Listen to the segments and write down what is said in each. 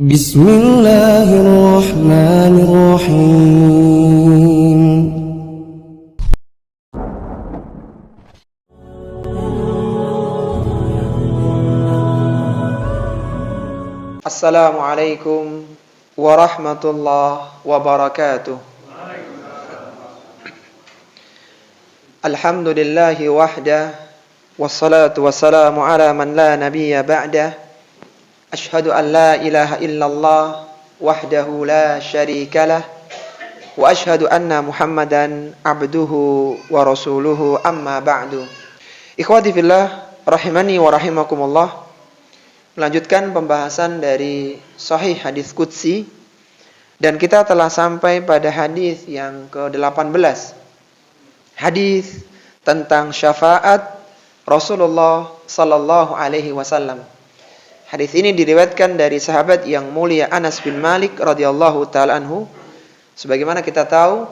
Bismillahirrahmanirrahim. Assalamualaikum warahmatullahi wabarakatuh. Alhamdulillahi wahda, wassalatu wassalamu ala man la nabiyya ba'da. Ashhadu an la ilaha illallah wahdahu la syarika lah, wa ashhadu anna Muhammadan abduhu wa rasuluhu, amma ba'du. Ikhwati fillah rahimani wa rahimakumullah. Melanjutkan pembahasan dari Sahih Hadis Qudsi, dan kita telah sampai pada hadis yang ke-18. Hadis tentang syafaat Rasulullah sallallahu alaihi wasallam. Hadis ini diriwayatkan dari sahabat yang mulia Anas bin Malik radhiyallahu taala anhu. Sebagaimana kita tahu,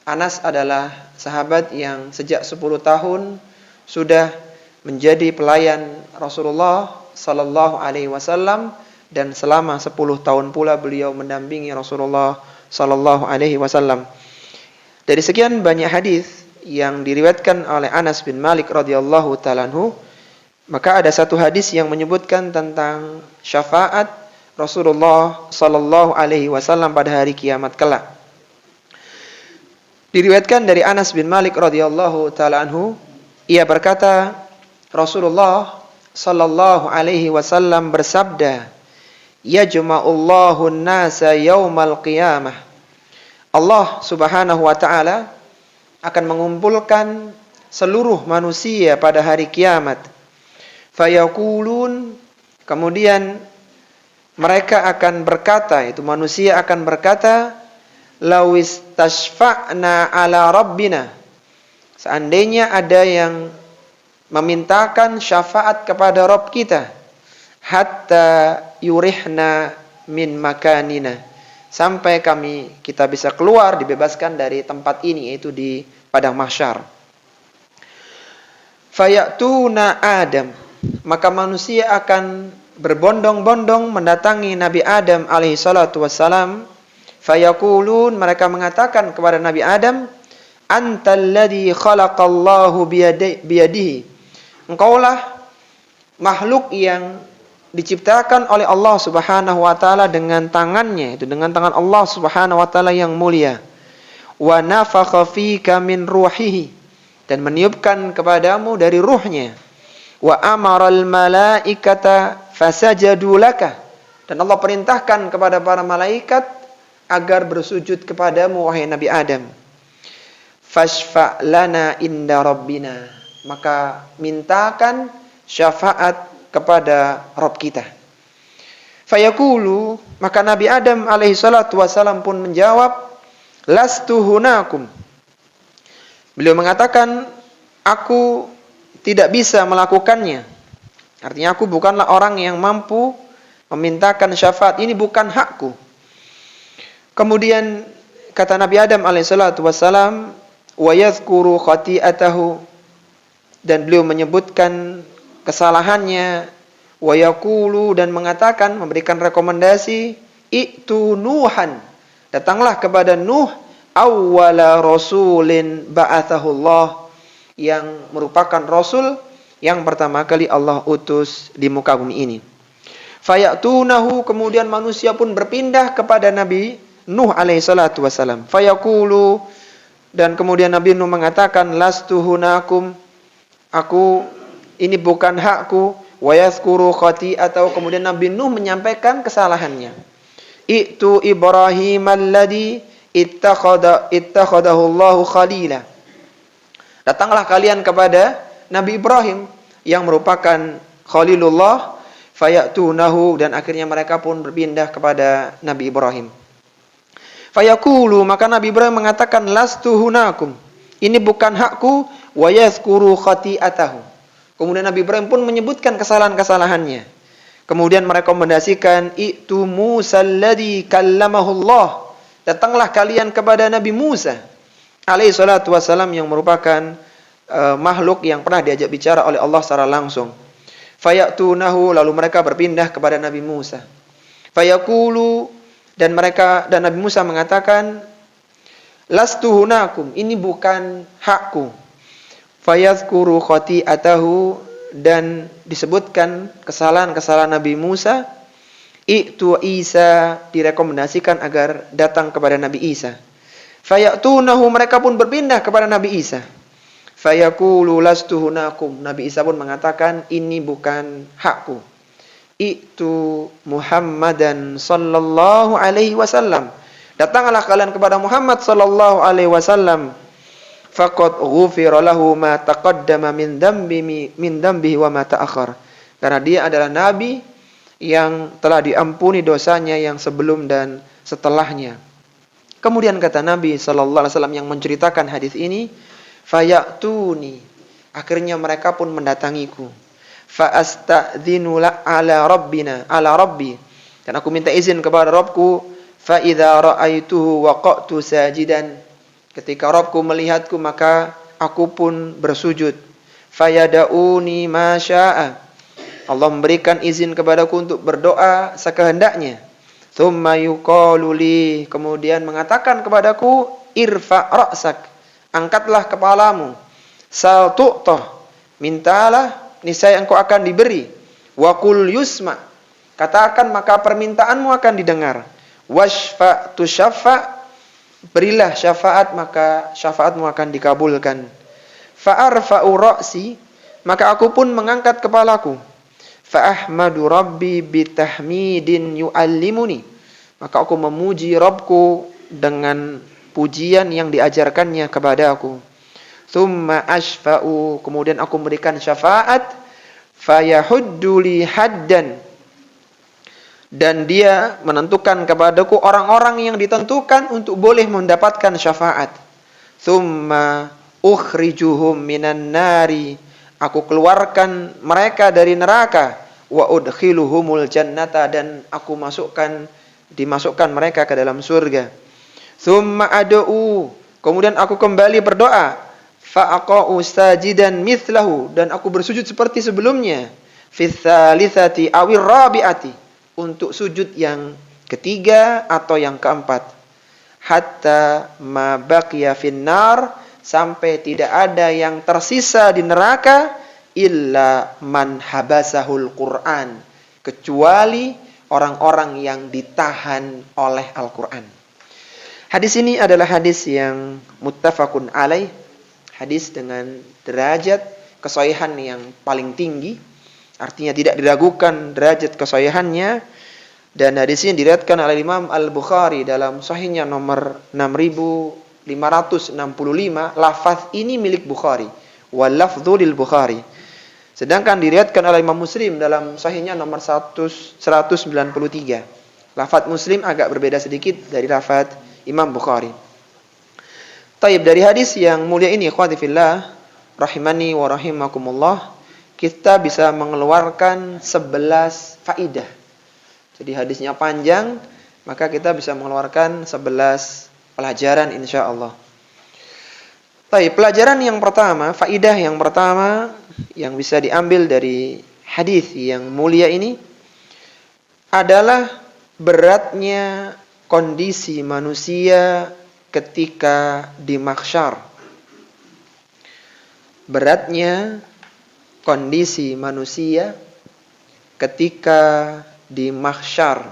Anas adalah sahabat yang sejak 10 tahun sudah menjadi pelayan Rasulullah sallallahu alaihi wasallam, dan selama 10 tahun pula beliau mendampingi Rasulullah sallallahu alaihi wasallam. Dari sekian banyak hadis yang diriwayatkan oleh Anas bin Malik radhiyallahu taala anhu, maka ada satu hadis yang menyebutkan tentang syafaat Rasulullah sallallahu alaihi wasallam pada hari kiamat kelak. Diriwayatkan dari Anas bin Malik radhiyallahu taala anhu, ia berkata, Rasulullah sallallahu alaihi wasallam bersabda, yajma'ullahu an-nasa yaumal qiyamah. Allah Subhanahu wa taala akan mengumpulkan seluruh manusia pada hari kiamat. Fayaqulun, kemudian mereka akan berkata, itu manusia akan berkata, lawis tashfa'na ala rabbina. Seandainya ada yang memintakan syafaat kepada Rabb kita, hatta yurihna min makanina, sampai kita bisa keluar, dibebaskan dari tempat ini, yaitu di padang mahsyar. Fayatuna Adam, maka manusia akan berbondong-bondong mendatangi Nabi Adam alaihi salatu wassalam. Fayaqulun, mereka mengatakan kepada Nabi Adam, antal ladzi khalaqallahu biyadihi, engkaulah makhluk yang diciptakan oleh Allah Subhanahu wa taala dengan tangannya, itu dengan tangan Allah Subhanahu wa taala yang mulia. Wa nafakha fika min ruhihi, dan meniupkan kepadamu dari ruhnya. Wa amaral malaikata fasajadu laka, dan Allah perintahkan kepada para malaikat agar bersujud kepadamu wahai Nabi Adam. Fashfa' lana inda rabbina, maka mintakan syafaat kepada Rabb kita. Fayaqulu, maka Nabi Adam alaihi salatu wasalam pun menjawab, lastu hunakum. Beliau mengatakan, aku tidak bisa melakukannya. Artinya aku bukanlah orang yang mampu memintakan syafaat, ini bukan hakku. Kemudian kata Nabi Adam alaihi salatu wasalam, wa yadhkuru khati'atahu, dan beliau menyebutkan kesalahannya, wa yaqulu, dan mengatakan, memberikan rekomendasi, itu Nuhan, datanglah kepada Nuh, awwala rasulin ba'athahullah, yang merupakan rasul yang pertama kali Allah utus di muka bumi ini. Fayatunahu, kemudian manusia pun berpindah kepada Nabi Nuh alaihi salatu wasalam. Fayaqulu, dan kemudian Nabi Nuh mengatakan, lastu hunakum, aku ini bukan hakku. Wa yazkuru khati'atahu, kemudian Nabi Nuh menyampaikan kesalahannya. Itu Ibrahim alladhi ittakhadahu Allahu khalila, datanglah kalian kepada Nabi Ibrahim yang merupakan Khalilullah. Fayatunahu, dan akhirnya mereka pun berpindah kepada Nabi Ibrahim. Fayaqulu, maka Nabi Ibrahim mengatakan, lastu hunakum, ini bukan hakku. Wa yazkuru khati'atahu, kemudian Nabi Ibrahim pun menyebutkan kesalahan-kesalahannya. Kemudian merekomendasikan, itu Musa alladzi kallamahu Allah, datanglah kalian kepada Nabi Musa alaihi salatu wasalam, yang merupakan makhluk yang pernah diajak bicara oleh Allah secara langsung. Fayatunahu, lalu mereka berpindah kepada Nabi Musa. Fayaqulu, dan Nabi Musa mengatakan, lastu hunakum, ini bukan hakku. Fayadhkuru khati'atahu, dan disebutkan kesalahan-kesalahan Nabi Musa. I'tu Isa, direkomendasikan agar datang kepada Nabi Isa. Fayatunahu, mereka pun berpindah kepada Nabi Isa. Fayaqulu lastu hunakum, Nabi Isa pun mengatakan, ini bukan hakku. I'tu Muhammadan sallallahu alaihi wasallam, datanglah kalian kepada Muhammad sallallahu alaihi wasallam. Faqad ghufira lahu ma taqaddama min dambihi wa ma ta'akhkhar, karena dia adalah nabi yang telah diampuni dosanya yang sebelum dan setelahnya. Kemudian kata Nabi sallallahu alaihi wasallam yang menceritakan hadis ini, fayatuni, akhirnya mereka pun mendatangiku. Fa astadzinu ala rabbi, dan aku minta izin kepada Rabbku. Fa idza ra'aituhu waqa'tu sajidan, ketika Rabbku melihatku maka aku pun bersujud. Fayada'uni ma syaa, Allah memberikan izin kepadaku untuk berdoa sekehendaknya. Tsumma yuqalu li, kemudian mengatakan kepadaku, irfa ra'sak, angkatlah kepalamu. Sal tu'tah, mintalah niscaya engkau akan diberi. Wa qul yusma, katakan maka permintaanmu akan didengar. Washfa tushaffa, berilah syafaat maka syafaatmu akan dikabulkan. Fa arfa'u ra'si, maka aku pun mengangkat kepalaku. Fa ahmadu rabbi bitahmidin yu'allimuni, maka aku memuji Rabbku dengan pujian yang diajarkannya kepada aku. Tsumma ashfa'u, kemudian aku memberikan syafaat. Fayahuddu li haddan, dan dia menentukan kepadaku orang-orang yang ditentukan untuk boleh mendapatkan syafaat. Tsumma ukhrijuhum minan nari, aku keluarkan mereka dari neraka. Wa udkhiluhumul jannata, dan aku dimasukkan mereka ke dalam surga. Tsumma ad'u, kemudian aku kembali berdoa. Fa'aqa'u sajidan mithlahu, dan aku bersujud seperti sebelumnya. Fi tsalitsati awir rabi'ati, untuk sujud yang ketiga atau yang keempat. Hatta ma baqiya finnar, sampai tidak ada yang tersisa di neraka. Illa man habasahul Qur'an, kecuali orang-orang yang ditahan oleh Al-Quran. Hadis ini adalah hadis yang muttafaqun alaih, hadis dengan derajat kesahihan yang paling tinggi, artinya tidak diragukan derajat kesahihannya. Dan hadis ini diriwayatkan oleh Imam Al-Bukhari dalam sahihnya nomor 6565. Lafaz ini milik Bukhari, wal lafdhu lil Bukhari. Sedangkan diriwayatkan oleh Imam Muslim dalam sahihnya nomor 193. Lafaz Muslim agak berbeda sedikit dari lafaz Imam Bukhari. Taib, dari hadis yang mulia ini, ikhwati fillah, rahimani wa rahimakumullah, kita bisa mengeluarkan 11 faidah. Jadi hadisnya panjang, maka kita bisa mengeluarkan 11 pelajaran insyaallah. Baik, pelajaran yang pertama, faidah yang pertama yang bisa diambil dari hadis yang mulia ini adalah beratnya kondisi manusia ketika di mahsyar. Beratnya kondisi manusia ketika di mahsyar.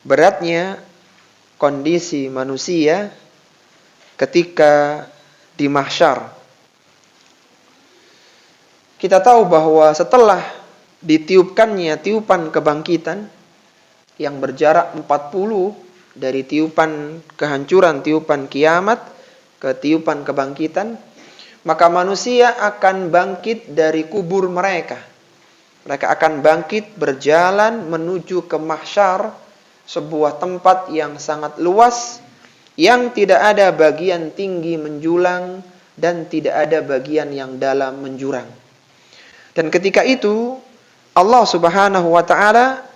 Beratnya kondisi manusia ketika di mahsyar. Kita tahu bahwa setelah ditiupkannya tiupan kebangkitan yang berjarak 40 dari tiupan kehancuran, tiupan kiamat ke tiupan kebangkitan, maka manusia akan bangkit dari kubur mereka. Mereka akan bangkit berjalan menuju ke mahsyar, sebuah tempat yang sangat luas, yang tidak ada bagian tinggi menjulang dan tidak ada bagian yang dalam menjurang. Dan ketika itu Allah Subhanahu wa taala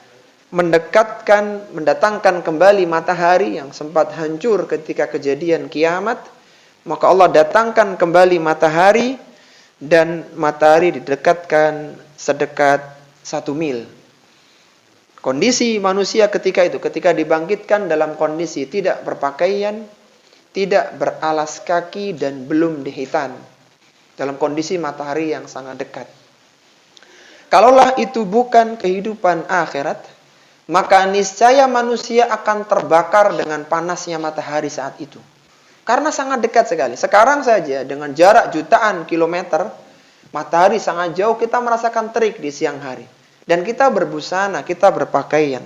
mendatangkan kembali matahari yang sempat hancur ketika kejadian kiamat. Maka Allah datangkan kembali matahari, dan matahari didekatkan sedekat 1 mil. Kondisi manusia ketika itu, ketika dibangkitkan dalam kondisi tidak berpakaian, tidak beralas kaki, dan belum dihitan. Dalam kondisi matahari yang sangat dekat. Kalaulah itu bukan kehidupan akhirat, maka niscaya manusia akan terbakar dengan panasnya matahari saat itu. Karena sangat dekat sekali. Sekarang saja dengan jarak jutaan kilometer, matahari sangat jauh, kita merasakan terik di siang hari. Dan kita berbusana, kita berpakaian.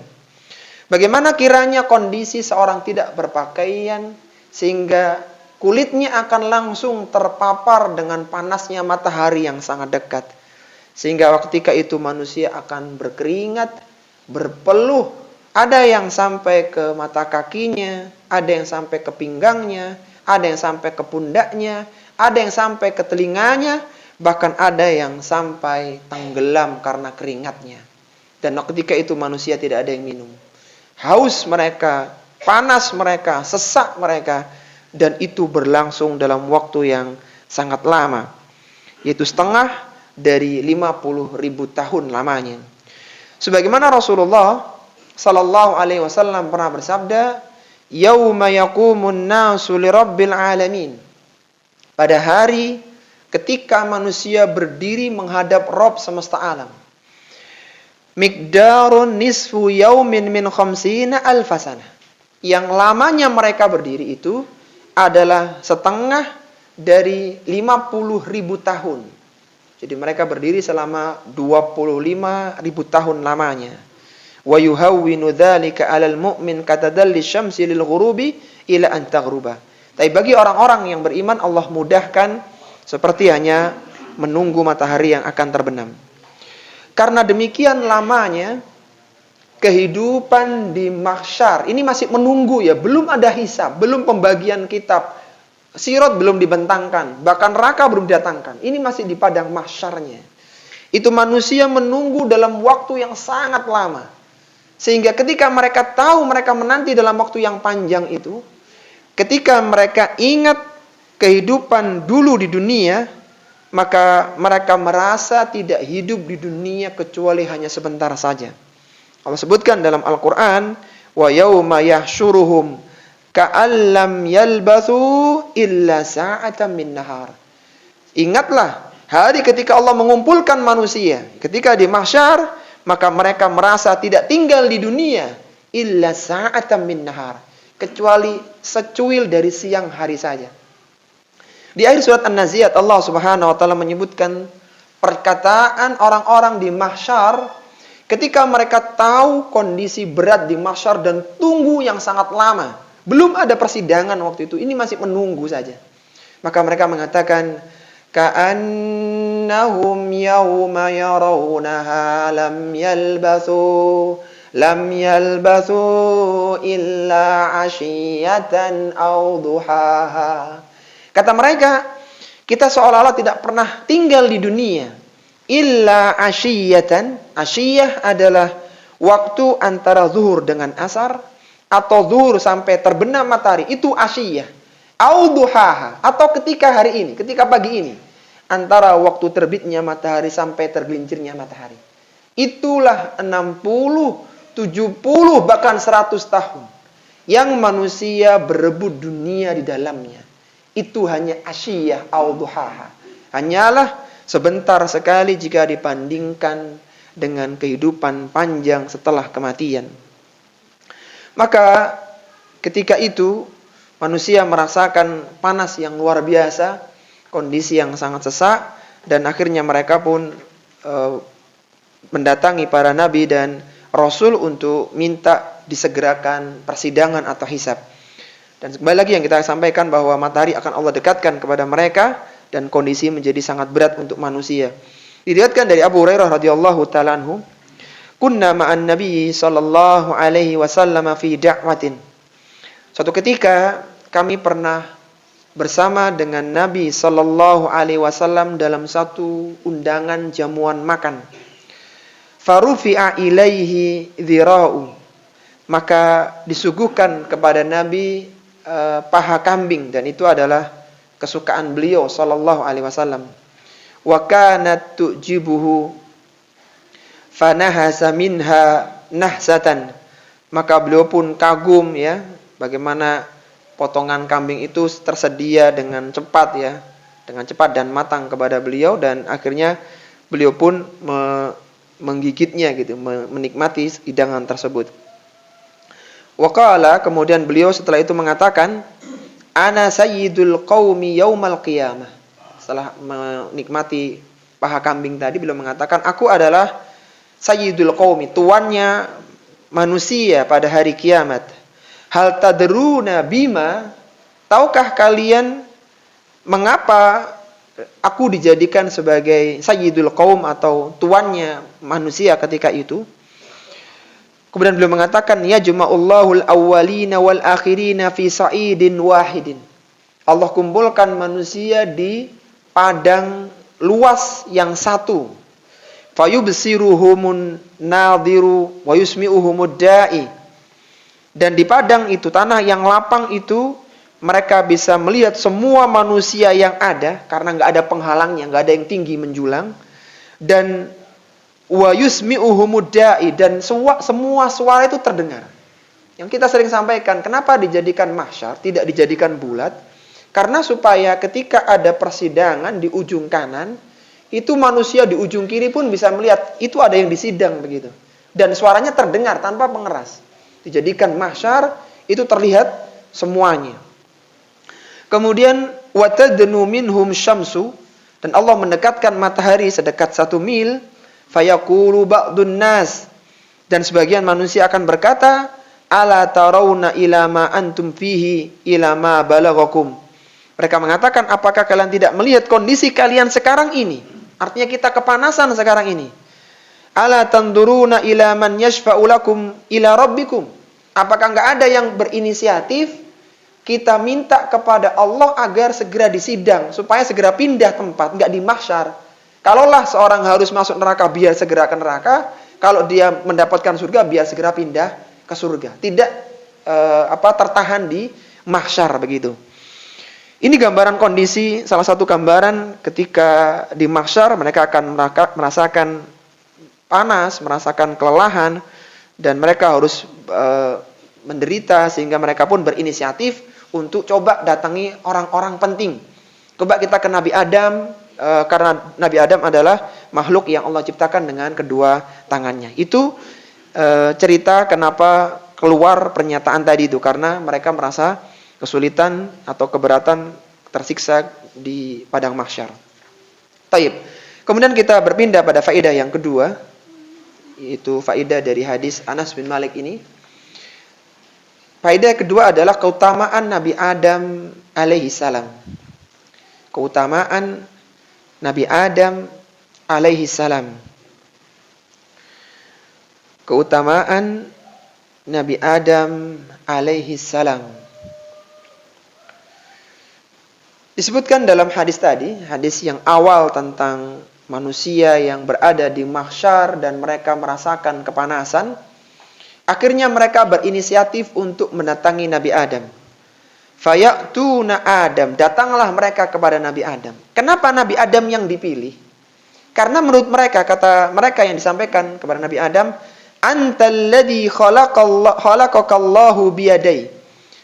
Bagaimana kiranya kondisi seorang tidak berpakaian sehingga kulitnya akan langsung terpapar dengan panasnya matahari yang sangat dekat. Sehingga ketika itu manusia akan berkeringat, berpeluh. Ada yang sampai ke mata kakinya, ada yang sampai ke pinggangnya, ada yang sampai ke pundaknya, ada yang sampai ke telinganya, bahkan ada yang sampai tenggelam karena keringatnya. Dan ketika itu manusia tidak ada yang minum. Haus mereka, panas mereka, sesak mereka. Dan itu berlangsung dalam waktu yang sangat lama. Yaitu setengah dari 50.000 tahun lamanya. Sebagaimana Rasulullah sallallahu alaihi wasallam pernah bersabda, "Yauma yaqumun nasu lirabbil alamin." Pada hari ketika manusia berdiri menghadap Rabb semesta alam. Miqdarun nisfu yaumin min khamsina alfasana. Yang lamanya mereka berdiri itu adalah setengah dari 50.000 tahun. Jadi mereka berdiri selama 25.000 tahun lamanya. Wa yuhawwinu dzalika 'alal mu'min katadalli syamsi lil ghurubi ila an taghruba. Tapi bagi orang-orang yang beriman, Allah mudahkan seperti hanya menunggu matahari yang akan terbenam. Karena demikian lamanya kehidupan di mahsyar. Ini masih menunggu ya, belum ada hisab, belum pembagian kitab. Sirat belum dibentangkan, bahkan neraka belum didatangkan. Ini masih di padang mahsyarnya. Itu manusia menunggu dalam waktu yang sangat lama. Sehingga ketika mereka tahu mereka menanti dalam waktu yang panjang itu, ketika mereka ingat kehidupan dulu di dunia, maka mereka merasa tidak hidup di dunia kecuali hanya sebentar saja. Allah sebutkan dalam Al-Quran, wa yauma yahsyuruhum ka'allam yalbathu illa sa'atan min nahar. Ingatlah hari ketika Allah mengumpulkan manusia, ketika di mahsyar, maka mereka merasa tidak tinggal di dunia illa sa'atan min nahar, kecuali secuil dari siang hari saja. Di akhir surat An-Nazi'at Allah Subhanahu wa taala menyebutkan perkataan orang-orang di mahsyar ketika mereka tahu kondisi berat di mahsyar dan tunggu yang sangat lama. Belum ada persidangan waktu itu, ini masih menunggu saja. Maka mereka mengatakan ka'annahum yawma yarawnaha lam yalbathu illa 'ashiyatan aw duhaha. Kata mereka, kita seolah-olah tidak pernah tinggal di dunia. Illa asyiyatan. Asyiyah adalah waktu antara zuhur dengan asar, atau zuhur sampai terbenam matahari. Itu asyiyah. Au duhaha. Atau ketika hari ini, ketika pagi ini. Antara waktu terbitnya matahari sampai tergelincirnya matahari. Itulah 60, 70, bahkan 100 tahun. Yang manusia berebut dunia di dalamnya. Itu hanya asyiyah au duhaha. Hanyalah sebentar sekali jika dibandingkan dengan kehidupan panjang setelah kematian. Maka ketika itu manusia merasakan panas yang luar biasa, kondisi yang sangat sesak, dan akhirnya mereka pun mendatangi para nabi dan rasul untuk minta disegerakan persidangan atau hisab. Dan kembali lagi yang kita sampaikan bahwa matahari akan Allah dekatkan kepada mereka dan kondisi menjadi sangat berat untuk manusia. Diriwayatkan dari Abu Hurairah radhiyallahu taala anhu, "Kunna ma'an Nabi sallallahu alaihi wasallam fi da'watin." Suatu ketika kami pernah bersama dengan Nabi sallallahu alaihi wasallam dalam satu undangan jamuan makan. Farufi'a ilaihi dhira'u. Maka disuguhkan kepada Nabi paha kambing, dan itu adalah kesukaan beliau sallallahu alaihi wasallam. Wa kanat tujibuhu fanahasa minha nahsatan. Maka beliau pun kagum ya, bagaimana potongan kambing itu tersedia dengan cepat ya, dengan cepat dan matang kepada beliau, dan akhirnya beliau pun menggigitnya gitu, menikmati hidangan tersebut. Waqala, kemudian beliau setelah itu mengatakan, ana sayyidul qaumi yaumal qiyamah. Setelah menikmati paha kambing tadi, beliau mengatakan, aku adalah sayyidul qaumi, tuannya manusia pada hari kiamat. Hal tadruna bima, tahukah kalian mengapa aku dijadikan sebagai sayyidul qaum atau tuannya manusia ketika itu? Kemudian beliau mengatakan, ya juma'ullahul awwalina wal akhirina fi sa'idin wahidin. Allah kumpulkan manusia di padang luas yang satu. Fayubsiruhumun nadhiru wa yusmi'uhumud da'i. Dan di padang itu, tanah yang lapang itu, mereka bisa melihat semua manusia yang ada, karena nggak ada penghalangnya, nggak ada yang tinggi menjulang. Dan wa yusmi'uhumud da'i, dan semua suara itu terdengar. Yang kita sering sampaikan, kenapa dijadikan mahsyar, tidak dijadikan bulat? Karena supaya ketika ada persidangan di ujung kanan, itu manusia di ujung kiri pun bisa melihat, itu ada yang disidang begitu. Dan suaranya terdengar tanpa pengeras. Dijadikan mahsyar, itu terlihat semuanya. Kemudian watadnu minhum syamsu, dan Allah mendekatkan matahari sedekat 1 mil, fayaqulu ba'dun nas, dan sebagian manusia akan berkata, ala tarawna ila ma antum fihi ila ma balaghakum. Mereka mengatakan, apakah kalian tidak melihat kondisi kalian sekarang ini? Artinya kita kepanasan sekarang ini. Ala tanduruna ila man yashfa'u lakum ila rabbikum. Apakah enggak ada yang berinisiatif kita minta kepada Allah agar segera disidang, supaya segera pindah tempat, enggak di mahsyar. Kalaulah seorang harus masuk neraka, biar segera ke neraka. Kalau dia mendapatkan surga, biar segera pindah ke surga. Tidak tertahan di mahsyar begitu. Ini gambaran kondisi, salah satu gambaran ketika di mahsyar mereka akan merasakan panas, merasakan kelelahan, dan mereka harus menderita, sehingga mereka pun berinisiatif untuk coba datangi orang-orang penting. Coba kita ke Nabi Adam, karena Nabi Adam adalah makhluk yang Allah ciptakan dengan kedua tangannya. Itu cerita kenapa keluar pernyataan tadi itu, karena mereka merasa kesulitan atau keberatan tersiksa di padang mahsyar. Taib. Kemudian kita berpindah pada faedah yang kedua, yaitu faedah dari hadis Anas bin Malik ini. Faedah kedua adalah keutamaan Nabi Adam alaihi salam. Keutamaan Nabi Adam alaihi salam. Keutamaan Nabi Adam alaihi salam. Disebutkan dalam hadis tadi, hadis yang awal tentang manusia yang berada di mahsyar dan mereka merasakan kepanasan. Akhirnya mereka berinisiatif untuk mendatangi Nabi Adam. Faya'tuna Adam, datanglah mereka kepada Nabi Adam. Kenapa Nabi Adam yang dipilih? Karena menurut mereka, kata mereka yang disampaikan kepada Nabi Adam, antalladzi khalaqakallahu biyadai.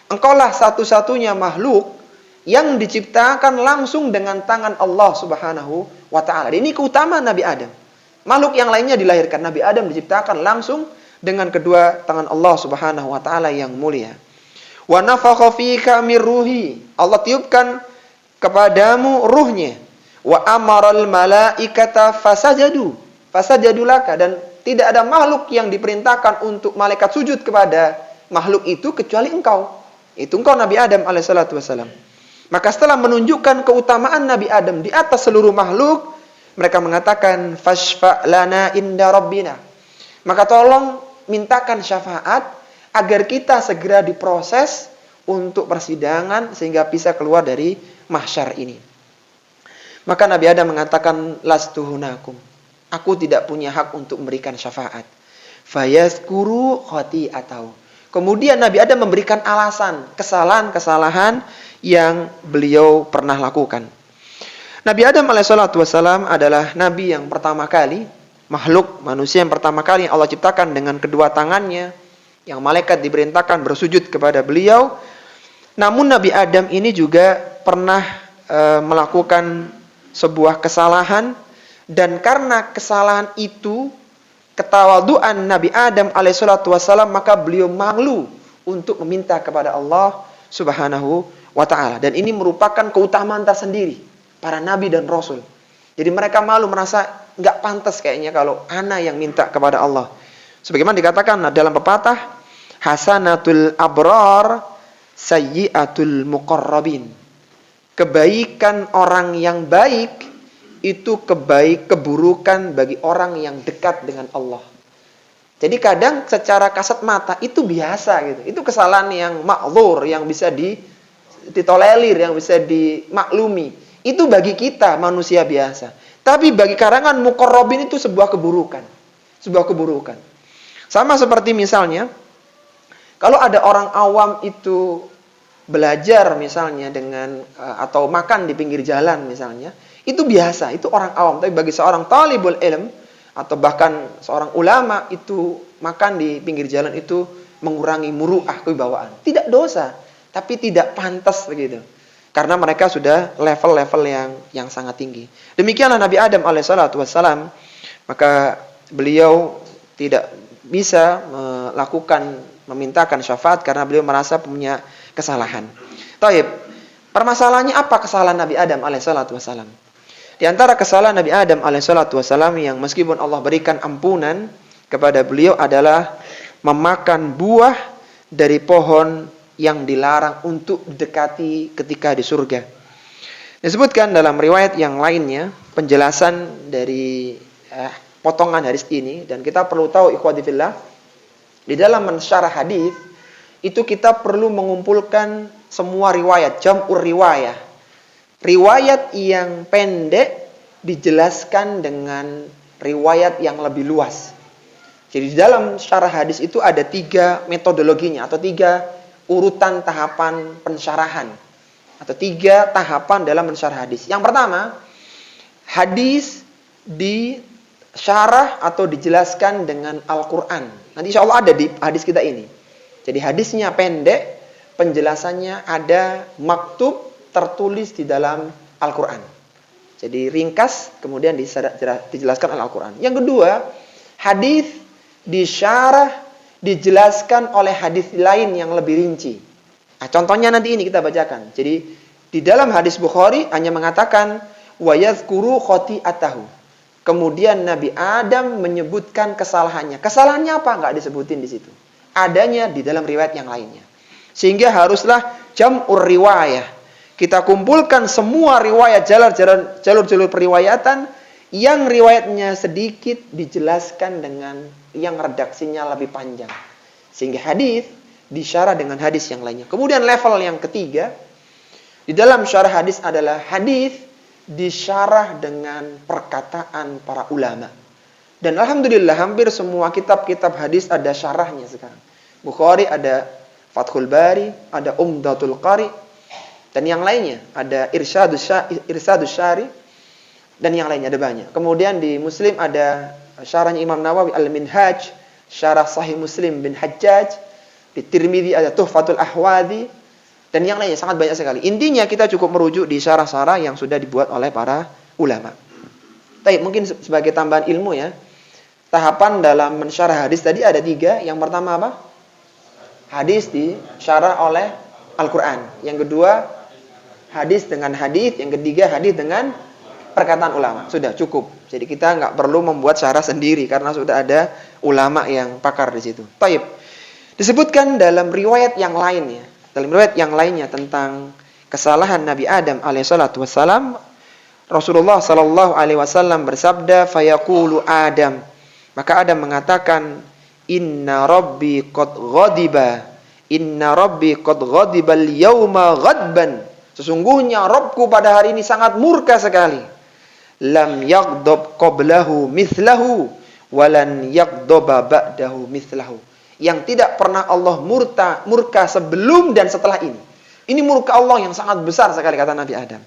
Engkaulah satu-satunya makhluk yang diciptakan langsung dengan tangan Allah Subhanahu wa ta'ala. Ini keutamaan Nabi Adam. Makhluk yang lainnya dilahirkan, Nabi Adam diciptakan langsung dengan kedua tangan Allah Subhanahu wa ta'ala yang mulia. Wa nafakha fika min ruhi. Allah tiupkan kepadamu ruhnya. Wa amaral malaikata fasajadu laka, dan tidak ada makhluk yang diperintahkan untuk malaikat sujud kepada makhluk itu kecuali engkau. Itu engkau Nabi Adam alaihissalatu wassalam. Maka setelah menunjukkan keutamaan Nabi Adam di atas seluruh makhluk, mereka mengatakan fashfa' lana inda rabbina. Maka tolong mintakan syafaat agar kita segera diproses untuk persidangan sehingga bisa keluar dari mahsyar ini. Maka Nabi Adam mengatakan lastuhunakum. Aku tidak punya hak untuk memberikan syafaat. Fayazkuru khati'atahu. Kemudian Nabi Adam memberikan alasan kesalahan-kesalahan yang beliau pernah lakukan. Nabi Adam alaihissalatu wassalam adalah nabi yang pertama kali makhluk manusia yang pertama kali yang Allah ciptakan dengan kedua tangannya, yang malaikat diperintahkan bersujud kepada beliau. Namun Nabi Adam ini juga pernah melakukan sebuah kesalahan, dan karena kesalahan itu, ketawaduan Nabi Adam alaihissalatu wassalam, maka beliau malu untuk meminta kepada Allah Subhanahu wa ta'ala. Dan ini merupakan keutamaan tersendiri para nabi dan rasul. Jadi mereka malu, merasa nggak pantas kayaknya kalau ana yang minta kepada Allah. Sebagaimana dikatakan dalam pepatah, hasanatul abrar sayyiatul muqarrabin. Kebaikan orang yang baik itu keburukan bagi orang yang dekat dengan Allah. Jadi kadang secara kasat mata itu biasa gitu. Itu kesalahan yang ma'dzur, yang bisa ditolerir, yang bisa dimaklumi. Itu bagi kita manusia biasa. Tapi bagi karangan muqarrabin itu sebuah keburukan. Sebuah keburukan. Sama seperti misalnya, kalau ada orang awam itu belajar misalnya dengan atau makan di pinggir jalan misalnya, itu biasa, itu orang awam. Tapi bagi seorang talibul ilm atau bahkan seorang ulama itu makan di pinggir jalan itu mengurangi muru'ah, kewibawaan. Tidak dosa, tapi tidak pantas begitu. Karena mereka sudah level-level yang sangat tinggi. Demikianlah Nabi Adam alaihissalatu wassalam, maka beliau tidak bisa memintakan syafaat karena beliau merasa punya kesalahan. Taib. Permasalahannya apa kesalahan Nabi Adam alaihissalatu wassalam? Di antara kesalahan Nabi Adam alaihissalatu wassalam yang meskipun Allah berikan ampunan kepada beliau adalah memakan buah dari pohon yang dilarang untuk didekati ketika di surga. Disebutkan dalam riwayat yang lainnya penjelasan dari potongan hadis ini, dan kita perlu tahu ikhwati fillah, di dalam mensyarah hadis itu kita perlu mengumpulkan semua riwayat, jam'ur riwayah. Riwayat yang pendek dijelaskan dengan riwayat yang lebih luas. Jadi di dalam syarah hadis itu ada 3 metodologinya atau 3 urutan tahapan pensyarahan atau 3 tahapan dalam mensyarah hadis. Yang pertama, hadis disyarah atau dijelaskan dengan Al-Quran. Nanti insya Allah ada di hadis kita ini. Jadi hadisnya pendek, penjelasannya ada maktub, tertulis di dalam Al-Quran. Jadi ringkas, kemudian dijelaskan oleh Al-Quran. Yang kedua, hadis disyarah, dijelaskan oleh hadis lain yang lebih rinci. Nah, contohnya nanti ini kita bacakan. Jadi di dalam hadis Bukhari hanya mengatakan wa yadhkuru khati'atahu. Kemudian Nabi Adam menyebutkan kesalahannya. Kesalahannya apa? Enggak disebutin di situ. Adanya di dalam riwayat yang lainnya. Sehingga haruslah jam'ur riwayah. Kita kumpulkan semua riwayat, jalur-jalur periwayatan yang riwayatnya sedikit dijelaskan dengan yang redaksinya lebih panjang. Sehingga hadis disyarah dengan hadis yang lainnya. Kemudian level yang ketiga, di dalam syarah hadis adalah hadis disyarah dengan perkataan para ulama. Dan alhamdulillah hampir semua kitab-kitab hadis ada syarahnya sekarang. Bukhari ada Fathul Bari, ada Umdatul Qari, dan yang lainnya ada Irsyadus Syari, dan yang lainnya ada banyak. Kemudian di Muslim ada syarahnya Imam Nawawi Al-Minhaj, syarah Sahih Muslim bin Hajjaj. Di Tirmidzi ada Tuhfatul Ahwadhi, dan yang lainnya sangat banyak sekali. Intinya kita cukup merujuk di syarah-syarah yang sudah dibuat oleh para ulama. Tapi mungkin sebagai tambahan ilmu ya, tahapan dalam mensyarah hadis tadi ada 3. Yang pertama apa? Hadis disyarah oleh Al-Quran. Yang kedua, hadis dengan hadis. Yang ketiga, hadis dengan perkataan ulama. Sudah cukup. Jadi kita nggak perlu membuat syarah sendiri karena sudah ada ulama yang pakar di situ. Taib. Disebutkan dalam riwayat yang lainnya. Dalam riwayat yang lainnya tentang kesalahan Nabi Adam alaihissalatu wassalam, Rasulullah sallallahu alaihi wasallam bersabda, "Fayaqulu Adam." Maka Adam mengatakan, "Inna rabbi qad ghadiba. Inna rabbi qad ghadiba al-yawma ghadban." Sesungguhnya Rabbku pada hari ini sangat murka sekali. Lam yaghdab qablahu mithlahu walan yaghdaba ba'dahu mithlahu. Yang tidak pernah Allah murka sebelum dan setelah ini. Ini murka Allah yang sangat besar sekali kata Nabi Adam.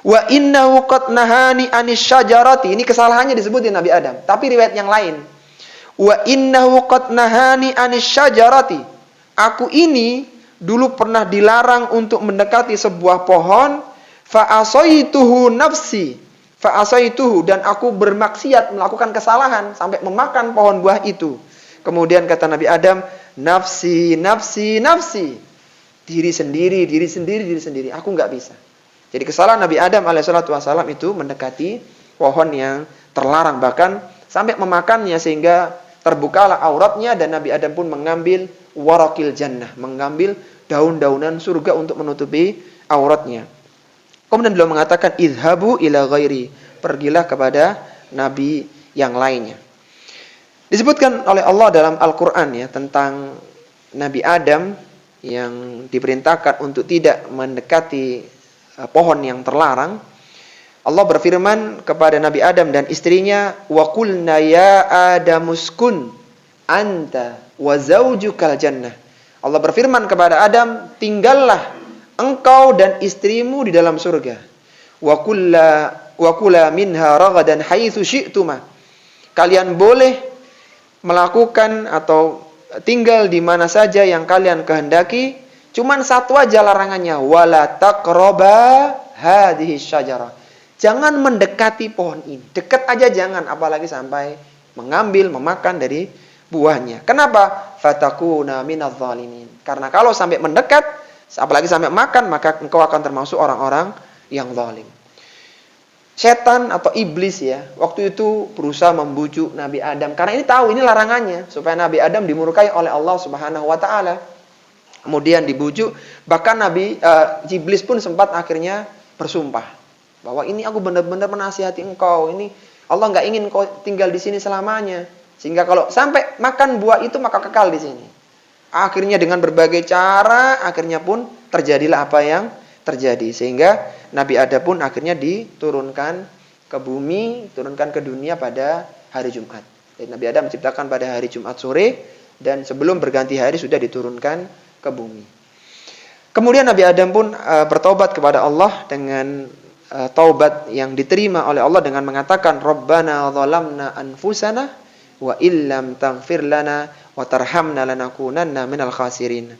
Wa innahu qad nahani anis syajarati. Ini kesalahannya disebutin Nabi Adam. Tapi riwayat yang lain. Wa innahu qad nahani anis syajarati. Aku ini dulu pernah dilarang untuk mendekati sebuah pohon. Fa asaituhu nafsi. Fa asaituhu, dan aku bermaksiat, melakukan kesalahan sampai memakan pohon buah itu. Kemudian kata Nabi Adam, nafsi, nafsi, nafsi. Diri sendiri, diri sendiri, diri sendiri. Aku nggak bisa. Jadi kesalahan Nabi Adam alaihissalam itu mendekati pohon yang terlarang. Bahkan sampai memakannya sehingga terbukalah auratnya. Dan Nabi Adam pun mengambil warakil jannah. Mengambil daun-daunan surga untuk menutupi auratnya. Kemudian beliau mengatakan, idhabu ila ghairi. Pergilah kepada Nabi yang lainnya. Disebutkan oleh Allah dalam Al-Quran ya, tentang Nabi Adam yang diperintahkan untuk tidak mendekati pohon yang terlarang. Allah berfirman kepada Nabi Adam dan istrinya, wa qulna ya adamuskun anta wa zaujukal jannah. Allah berfirman kepada Adam, tinggallah engkau dan istrimu di dalam surga. Wa kula minha ragadan haitsu syi'tuma. Kalian boleh melakukan atau tinggal di mana saja yang kalian kehendaki. Cuman satu aja larangannya, wala taqraba hadhihi syajarah. Jangan mendekati pohon ini. Dekat aja jangan, apalagi sampai mengambil, memakan dari buahnya. Kenapa? Fatakuna minadh dhalimin. Karena kalau sampai mendekat, apalagi sampai makan, maka engkau akan termasuk orang-orang yang zalim. Setan atau iblis ya, waktu itu berusaha membujuk Nabi Adam. Karena ini tahu, ini larangannya. Supaya Nabi Adam dimurkai oleh Allah Subhanahu wa ta'ala. Kemudian dibujuk, bahkan Iblis pun sempat akhirnya bersumpah bahwa ini aku benar-benar menasihati engkau, ini Allah nggak ingin kau tinggal di sini selamanya, sehingga kalau sampai makan buah itu maka kekal di sini. Akhirnya dengan berbagai cara, akhirnya pun terjadilah apa yang terjadi, sehingga Nabi Adam pun akhirnya diturunkan ke bumi, turunkan ke dunia pada hari Jumat. Jadi Nabi Adam diciptakan pada hari Jumat sore, dan sebelum berganti hari sudah diturunkan ke bumi. Kemudian Nabi Adam pun bertobat kepada Allah dengan taubat yang diterima oleh Allah dengan mengatakan, Rabbana zalamna anfusana wa illam taghfir lana wa tarhamna lanakunanna minal khasirin.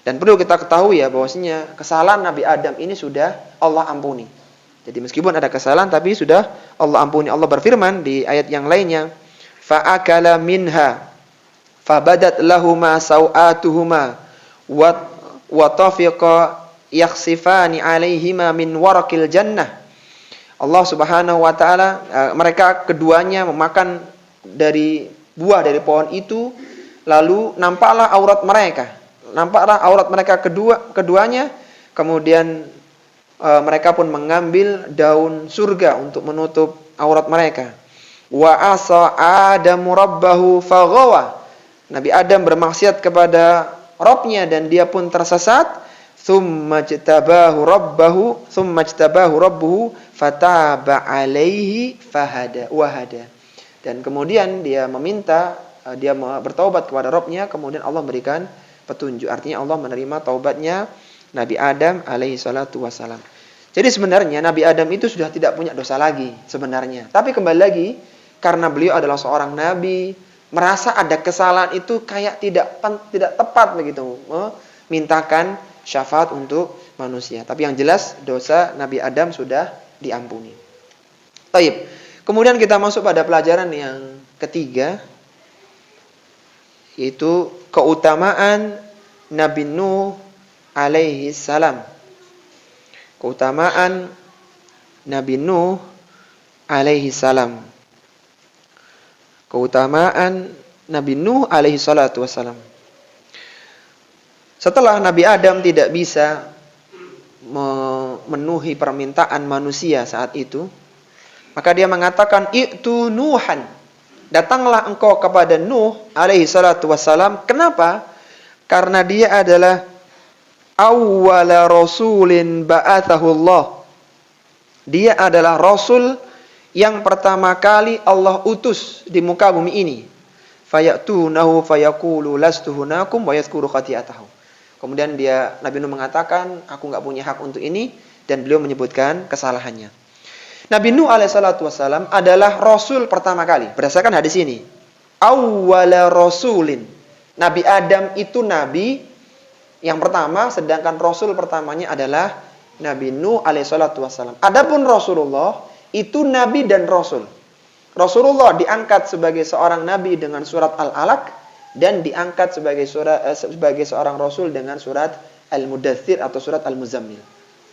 Dan perlu kita ketahui ya bahwasanya kesalahan Nabi Adam ini sudah Allah ampuni. Jadi meskipun ada kesalahan tapi sudah Allah ampuni. Allah berfirman di ayat yang lainnya, fa'akala minha fabadat lahuma sawatuhuma wa tafiqa yakhsifani alaihima min warakil jannah. Allah Subhanahu wa taala, mereka keduanya memakan dari buah dari pohon itu, lalu nampaklah aurat mereka. Nampaklah aurat mereka keduanya, kemudian mereka pun mengambil daun surga untuk menutup aurat mereka. Wa asa Adamu rabbahu faghawa. Nabi Adam bermaksiat kepada Rabbnya dan dia pun tersesat. Tsumma jtabahu rabbuhu fataba alaihi wahada. Dan kemudian dia meminta, dia bertaubat kepada Rabbnya, kemudian Allah memberikan petunjuk. Artinya Allah menerima taubatnya Nabi Adam alaihi salatu wassalam. Jadi sebenarnya Nabi Adam itu sudah tidak punya dosa lagi sebenarnya. Tapi kembali lagi, karena beliau adalah seorang nabi, merasa ada kesalahan itu kayak tidak tepat begitu, mintakan syafaat untuk manusia. Tapi yang jelas dosa Nabi Adam sudah diampuni. Taib. Kemudian kita masuk pada pelajaran yang ketiga, yaitu keutamaan Nabi Nuh alaihi salam. Keutamaan Nabi Nuh alaihi salam. Keutamaan Nabi Nuh alaihi salatu wassalam. Setelah Nabi Adam tidak bisa memenuhi permintaan manusia saat itu, maka dia mengatakan, "I'tu Nuhan." Datanglah engkau kepada Nuh alaihi salatu wassalam. Kenapa? Karena dia adalah awwala rasulin ba'athahu Allah. Dia adalah rasul yang pertama kali Allah utus di muka bumi ini. Fayatunahu fayaqulu lastu hunakum wa yadhkuru khati'atahu. Kemudian Nabi Nuh mengatakan, aku enggak punya hak untuk ini. dan beliau menyebutkan kesalahannya. Nabi Nuh alaihissalatu wassalam adalah rasul pertama kali berdasarkan hadis ini. Awwala rasulin. Nabi Adam itu nabi yang pertama, sedangkan rasul pertamanya adalah Nabi Nuh alaihissalatu wassalam. Adapun Rasulullah itu nabi dan rasul. Rasulullah diangkat sebagai seorang nabi dengan surat Al-Alaq dan diangkat sebagai seorang rasul dengan surat Al-Mudaththir atau surat Al-Muzammil.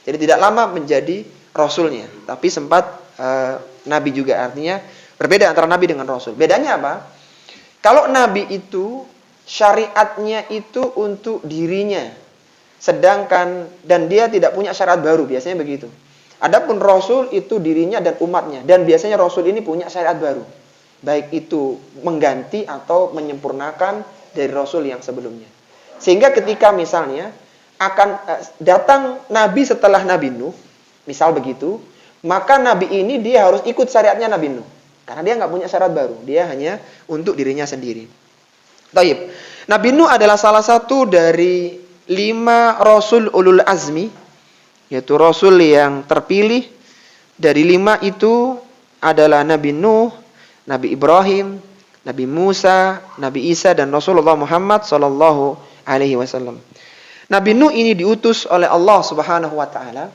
Jadi tidak lama menjadi rasulnya, tapi sempat nabi juga, artinya berbeda antara nabi dengan rasul. Bedanya apa? Kalau nabi itu syariatnya itu untuk dirinya, sedangkan dan dia tidak punya syariat baru, biasanya begitu. Adapun rasul itu dirinya dan umatnya, dan biasanya rasul ini punya syariat baru, baik itu mengganti atau menyempurnakan dari rasul yang sebelumnya. Sehingga ketika misalnya akan datang nabi setelah Nabi Nuh, misal begitu, maka nabi ini dia harus ikut syariatnya Nabi Nuh, karena dia nggak punya syariat baru, dia hanya untuk dirinya sendiri. Taib. Nabi Nuh adalah salah satu dari 5 rasul ulul azmi, yaitu rasul yang terpilih. Dari 5 itu adalah Nabi Nuh, Nabi Ibrahim, Nabi Musa, Nabi Isa, dan Rasulullah Muhammad sallallahu alaihi wasallam. Nabi Nuh ini diutus oleh Allah Subhanahu wa taala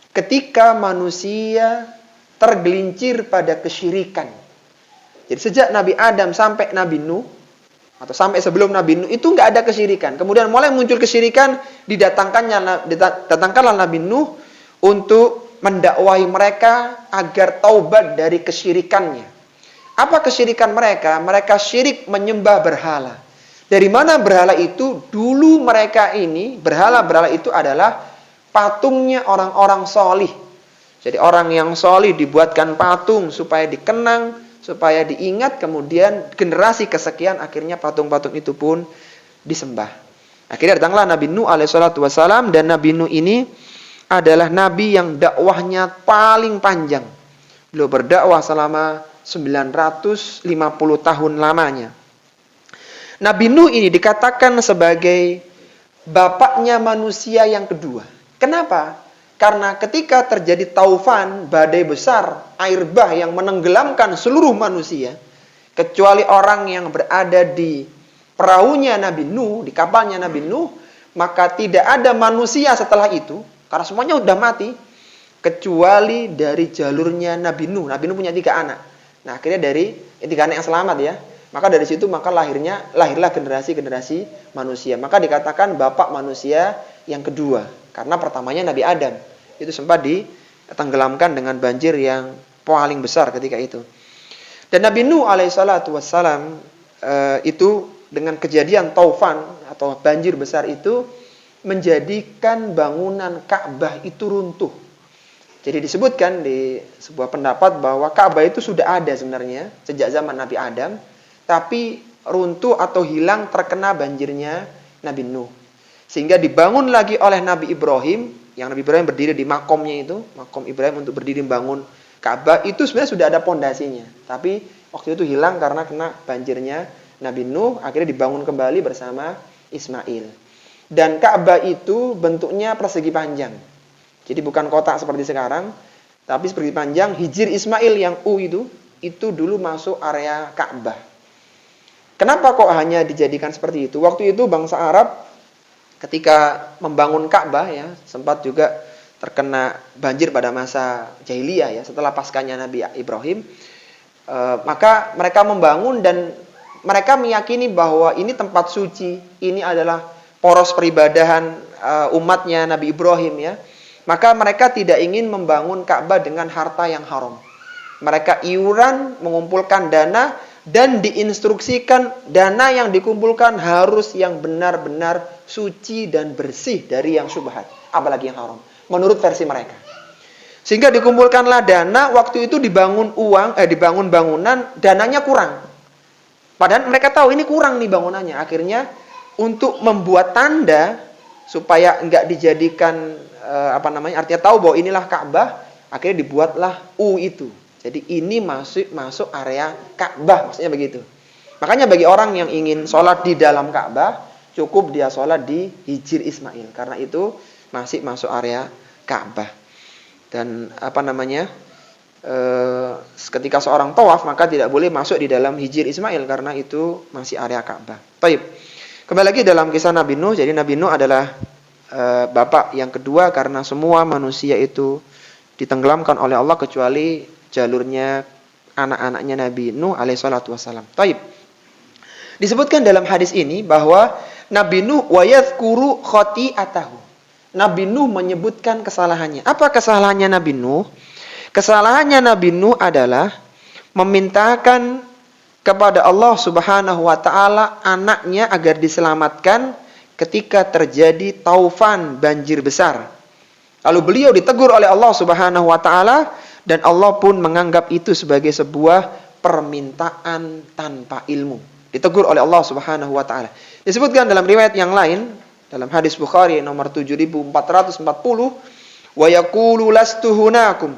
ketika manusia tergelincir pada kesyirikan. Jadi sejak Nabi Adam sampai Nabi Nuh, atau sampai sebelum Nabi Nuh itu nggak ada kesyirikan. Kemudian mulai muncul kesyirikan, datangkanlah Nabi Nuh untuk mendakwahi mereka agar taubat dari kesyirikannya. Apa kesyirikan mereka? Mereka syirik menyembah berhala. Dari mana berhala itu? Dulu mereka ini, berhala-berhala itu adalah patungnya orang-orang solih. Jadi orang yang solih dibuatkan patung supaya dikenang, supaya diingat, kemudian generasi kesekian akhirnya patung-patung itu pun disembah. Akhirnya datanglah Nabi Nuh alaihissalatu wassalam, dan Nabi Nuh ini adalah nabi yang dakwahnya paling panjang. Beliau berdakwah selama 950 tahun lamanya. Nabi Nuh ini dikatakan sebagai bapaknya manusia yang kedua. Kenapa? Karena ketika terjadi taufan, badai besar, air bah yang menenggelamkan seluruh manusia, kecuali orang yang berada di perahunya Nabi Nuh, di kapalnya Nabi Nuh, maka tidak ada manusia setelah itu, karena semuanya sudah mati, kecuali dari jalurnya Nabi Nuh. Nabi Nuh punya 3 anak. Nah, akhirnya dari 3 anak yang selamat ya. Maka dari situ lahirlah generasi-generasi manusia. Maka dikatakan bapak manusia yang kedua. Karena pertamanya Nabi Adam. Itu sempat ditenggelamkan dengan banjir yang paling besar ketika itu. Dan Nabi Nuh alaihissalatu wassalam itu dengan kejadian taufan atau banjir besar itu menjadikan bangunan Ka'bah itu runtuh. Jadi disebutkan di sebuah pendapat bahwa Ka'bah itu sudah ada sebenarnya sejak zaman Nabi Adam, tapi runtuh atau hilang terkena banjirnya Nabi Nuh. Sehingga dibangun lagi oleh Nabi Ibrahim, yang Nabi Ibrahim berdiri di makomnya itu, makom Ibrahim untuk berdiri membangun Ka'bah, itu sebenarnya sudah ada pondasinya. Tapi waktu itu hilang karena kena banjirnya Nabi Nuh, akhirnya dibangun kembali bersama Ismail. Dan Ka'bah itu bentuknya persegi panjang. Jadi bukan kotak seperti sekarang, tapi persegi panjang. Hijir Ismail yang U itu dulu masuk area Ka'bah. Kenapa kok hanya dijadikan seperti itu? Waktu itu bangsa Arab ketika membangun Ka'bah ya, sempat juga terkena banjir pada masa jahiliyah ya, setelah paskanya Nabi Ibrahim. Maka mereka membangun dan mereka meyakini bahwa ini tempat suci, ini adalah poros peribadahan umatnya Nabi Ibrahim ya. Maka mereka tidak ingin membangun Ka'bah dengan harta yang haram. Mereka iuran, mengumpulkan dana, dan diinstruksikan dana yang dikumpulkan harus yang benar-benar suci dan bersih dari yang syubhat, apalagi yang haram, menurut versi mereka. Sehingga dikumpulkanlah dana, waktu itu dibangun bangunan, dananya kurang. Padahal mereka tahu ini kurang nih bangunannya. Akhirnya untuk membuat tanda supaya enggak dijadikan artinya tahu bahwa inilah Ka'bah, akhirnya dibuatlah U itu. Jadi ini masuk area Ka'bah, maksudnya begitu. Makanya bagi orang yang ingin sholat di dalam Ka'bah, cukup dia sholat di Hijir Ismail, karena itu masih masuk area Ka'bah. Dan ketika seorang tawaf maka tidak boleh masuk di dalam hijir Ismail karena itu masih area Ka'bah. Baik. Kembali lagi dalam kisah Nabi Nuh. Jadi Nabi Nuh adalah bapak yang kedua karena semua manusia itu ditenggelamkan oleh Allah kecuali jalurnya anak-anaknya Nabi Nuh alaihissalatu wassalam. Baik. Disebutkan dalam hadis ini bahwa Nabi Nuh wa yadhkuru khati'atahu. Nabi Nuh menyebutkan kesalahannya. Apa kesalahannya Nabi Nuh? Kesalahannya Nabi Nuh adalah memintakan kepada Allah Subhanahu wa taala anaknya agar diselamatkan ketika terjadi taufan, banjir besar. Lalu beliau ditegur oleh Allah Subhanahu wa taala dan Allah pun menganggap itu sebagai sebuah permintaan tanpa ilmu. Ditegur oleh Allah Subhanahu wa taala. Disebutkan dalam riwayat yang lain dalam hadis Bukhari nomor 7440, wa yaqulu lastu hunakum.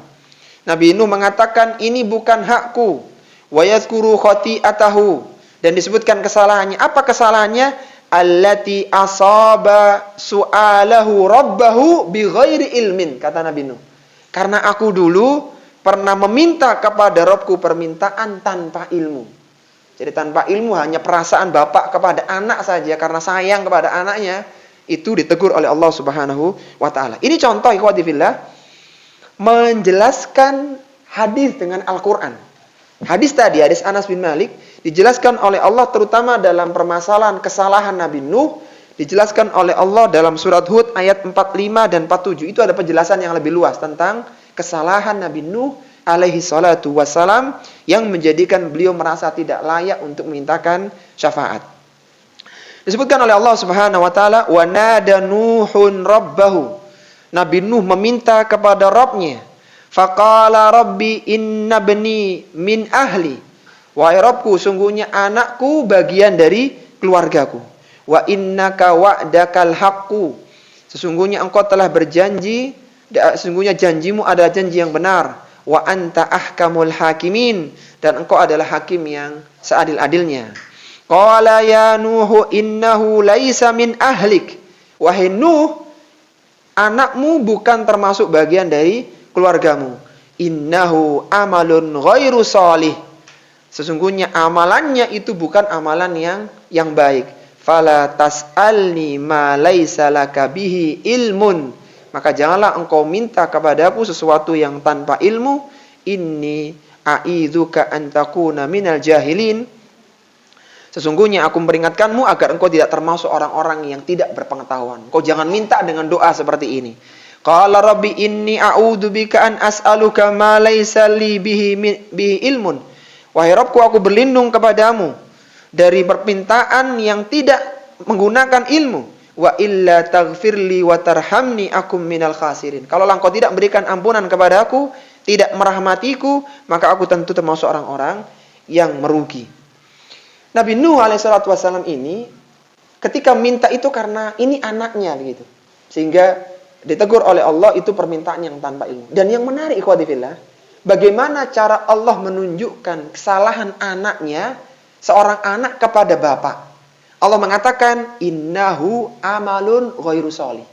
Nabi Nuh mengatakan ini bukan hakku. Wa yadhkuru khati'atahu, dan disebutkan kesalahannya. Apa kesalahannya? Allati asaba su'alahu rabbahu bighairi ilmin, kata Nabi Nuh. Karena aku dulu pernah meminta kepada Rabbku permintaan tanpa ilmu. Jadi tanpa ilmu, hanya perasaan bapak kepada anak saja karena sayang kepada anaknya, itu ditegur oleh Allah Subhanahu wa taala. Ini contoh ikhwati fillah menjelaskan hadis dengan Al-Qur'an. Hadis tadi, hadis Anas bin Malik, dijelaskan oleh Allah terutama dalam permasalahan kesalahan Nabi Nuh, dijelaskan oleh Allah dalam surat Hud ayat 45 dan 47. Itu ada penjelasan yang lebih luas tentang kesalahan Nabi Nuh alaihi salatu wassalam yang menjadikan beliau merasa tidak layak untuk memintakan syafaat. Disebutkan oleh Allah Subhanahu wa taala, wa nada nuhun rabbahu. Nabi Nuh meminta kepada Rabbnya, faqala rabbi inna bni min ahli. Wahai Rabbku, sungguhnya anakku bagian dari keluargaku. Wa innaka wa'dakal haqqu. Sesungguhnya engkau telah berjanji, sesungguhnya janjimu adalah janji yang benar. Wa anta ahkamul hakimin, dan engkau adalah hakim yang seadil-adilnya. Qala ya Nuhu innahu laisa min ahlik. Wahai Nuh, anakmu bukan termasuk bagian dari keluargamu. Innahu amalun ghairu shalih. Sesungguhnya amalannya itu bukan amalan yang baik. Fala tas'alni ma laisa laka bihi ilmun. Maka janganlah engkau minta kepadaku sesuatu yang tanpa ilmu. Inni a'idzuka an takuna minal jahilin. Sesungguhnya aku memperingatkanmu agar engkau tidak termasuk orang-orang yang tidak berpengetahuan. Kau jangan minta dengan doa seperti ini. Qala rabbi inni a'udzubika an as'aluka ma laisa li bihi ilmun. Wahai Rabbku, aku berlindung kepadamu dari permintaan yang tidak menggunakan ilmu. Wa illa taghfirli wa tarhamni akum minal khasirin. Kalau engkau tidak memberikan ampunan kepada aku, tidak merahmatiku, maka aku tentu termasuk orang-orang yang merugi. Nabi Nuh alaihissalatu wassalam ini ketika minta itu karena ini anaknya gitu. Sehingga ditegur oleh Allah itu permintaan yang tanpa ilmu. Dan yang menarik ikhwati fillah, bagaimana cara Allah menunjukkan kesalahan anaknya, seorang anak kepada bapak. Allah mengatakan innahu amalun ghairu shalih.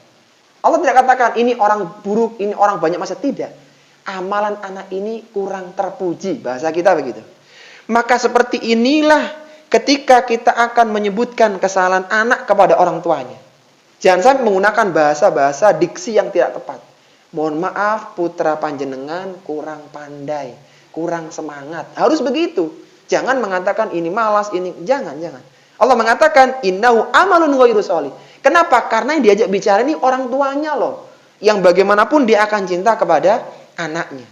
Allah tidak katakan ini orang buruk, ini orang banyak masalah, tidak. Amalan anak ini kurang terpuji, bahasa kita begitu. Maka seperti inilah ketika kita akan menyebutkan kesalahan anak kepada orang tuanya. Jangan sampai menggunakan bahasa-bahasa diksi yang tidak tepat. Mohon maaf, putra panjenengan kurang pandai, kurang semangat. Harus begitu. Jangan mengatakan ini malas, ini jangan. Allah mengatakan innahu amalun ghairu shalih. Kenapa? Karena yang diajak bicara ini orang tuanya loh. Yang bagaimanapun dia akan cinta kepada anaknya.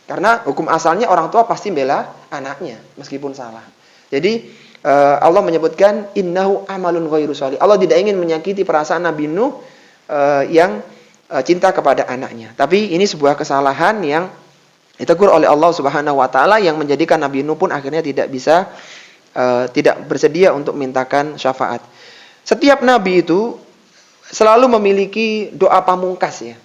Karena hukum asalnya orang tua pasti bela anaknya meskipun salah. Jadi Allah menyebutkan innahu amalun ghairu shalih. Allah tidak ingin menyakiti perasaan Nabi Nuh yang cinta kepada anaknya. Tapi ini sebuah kesalahan yang ditegur oleh Allah Subhanahu wa taala yang menjadikan Nabi Nuh pun akhirnya tidak bersedia untuk mintakan syafaat. Setiap nabi itu selalu memiliki doa pamungkas ya.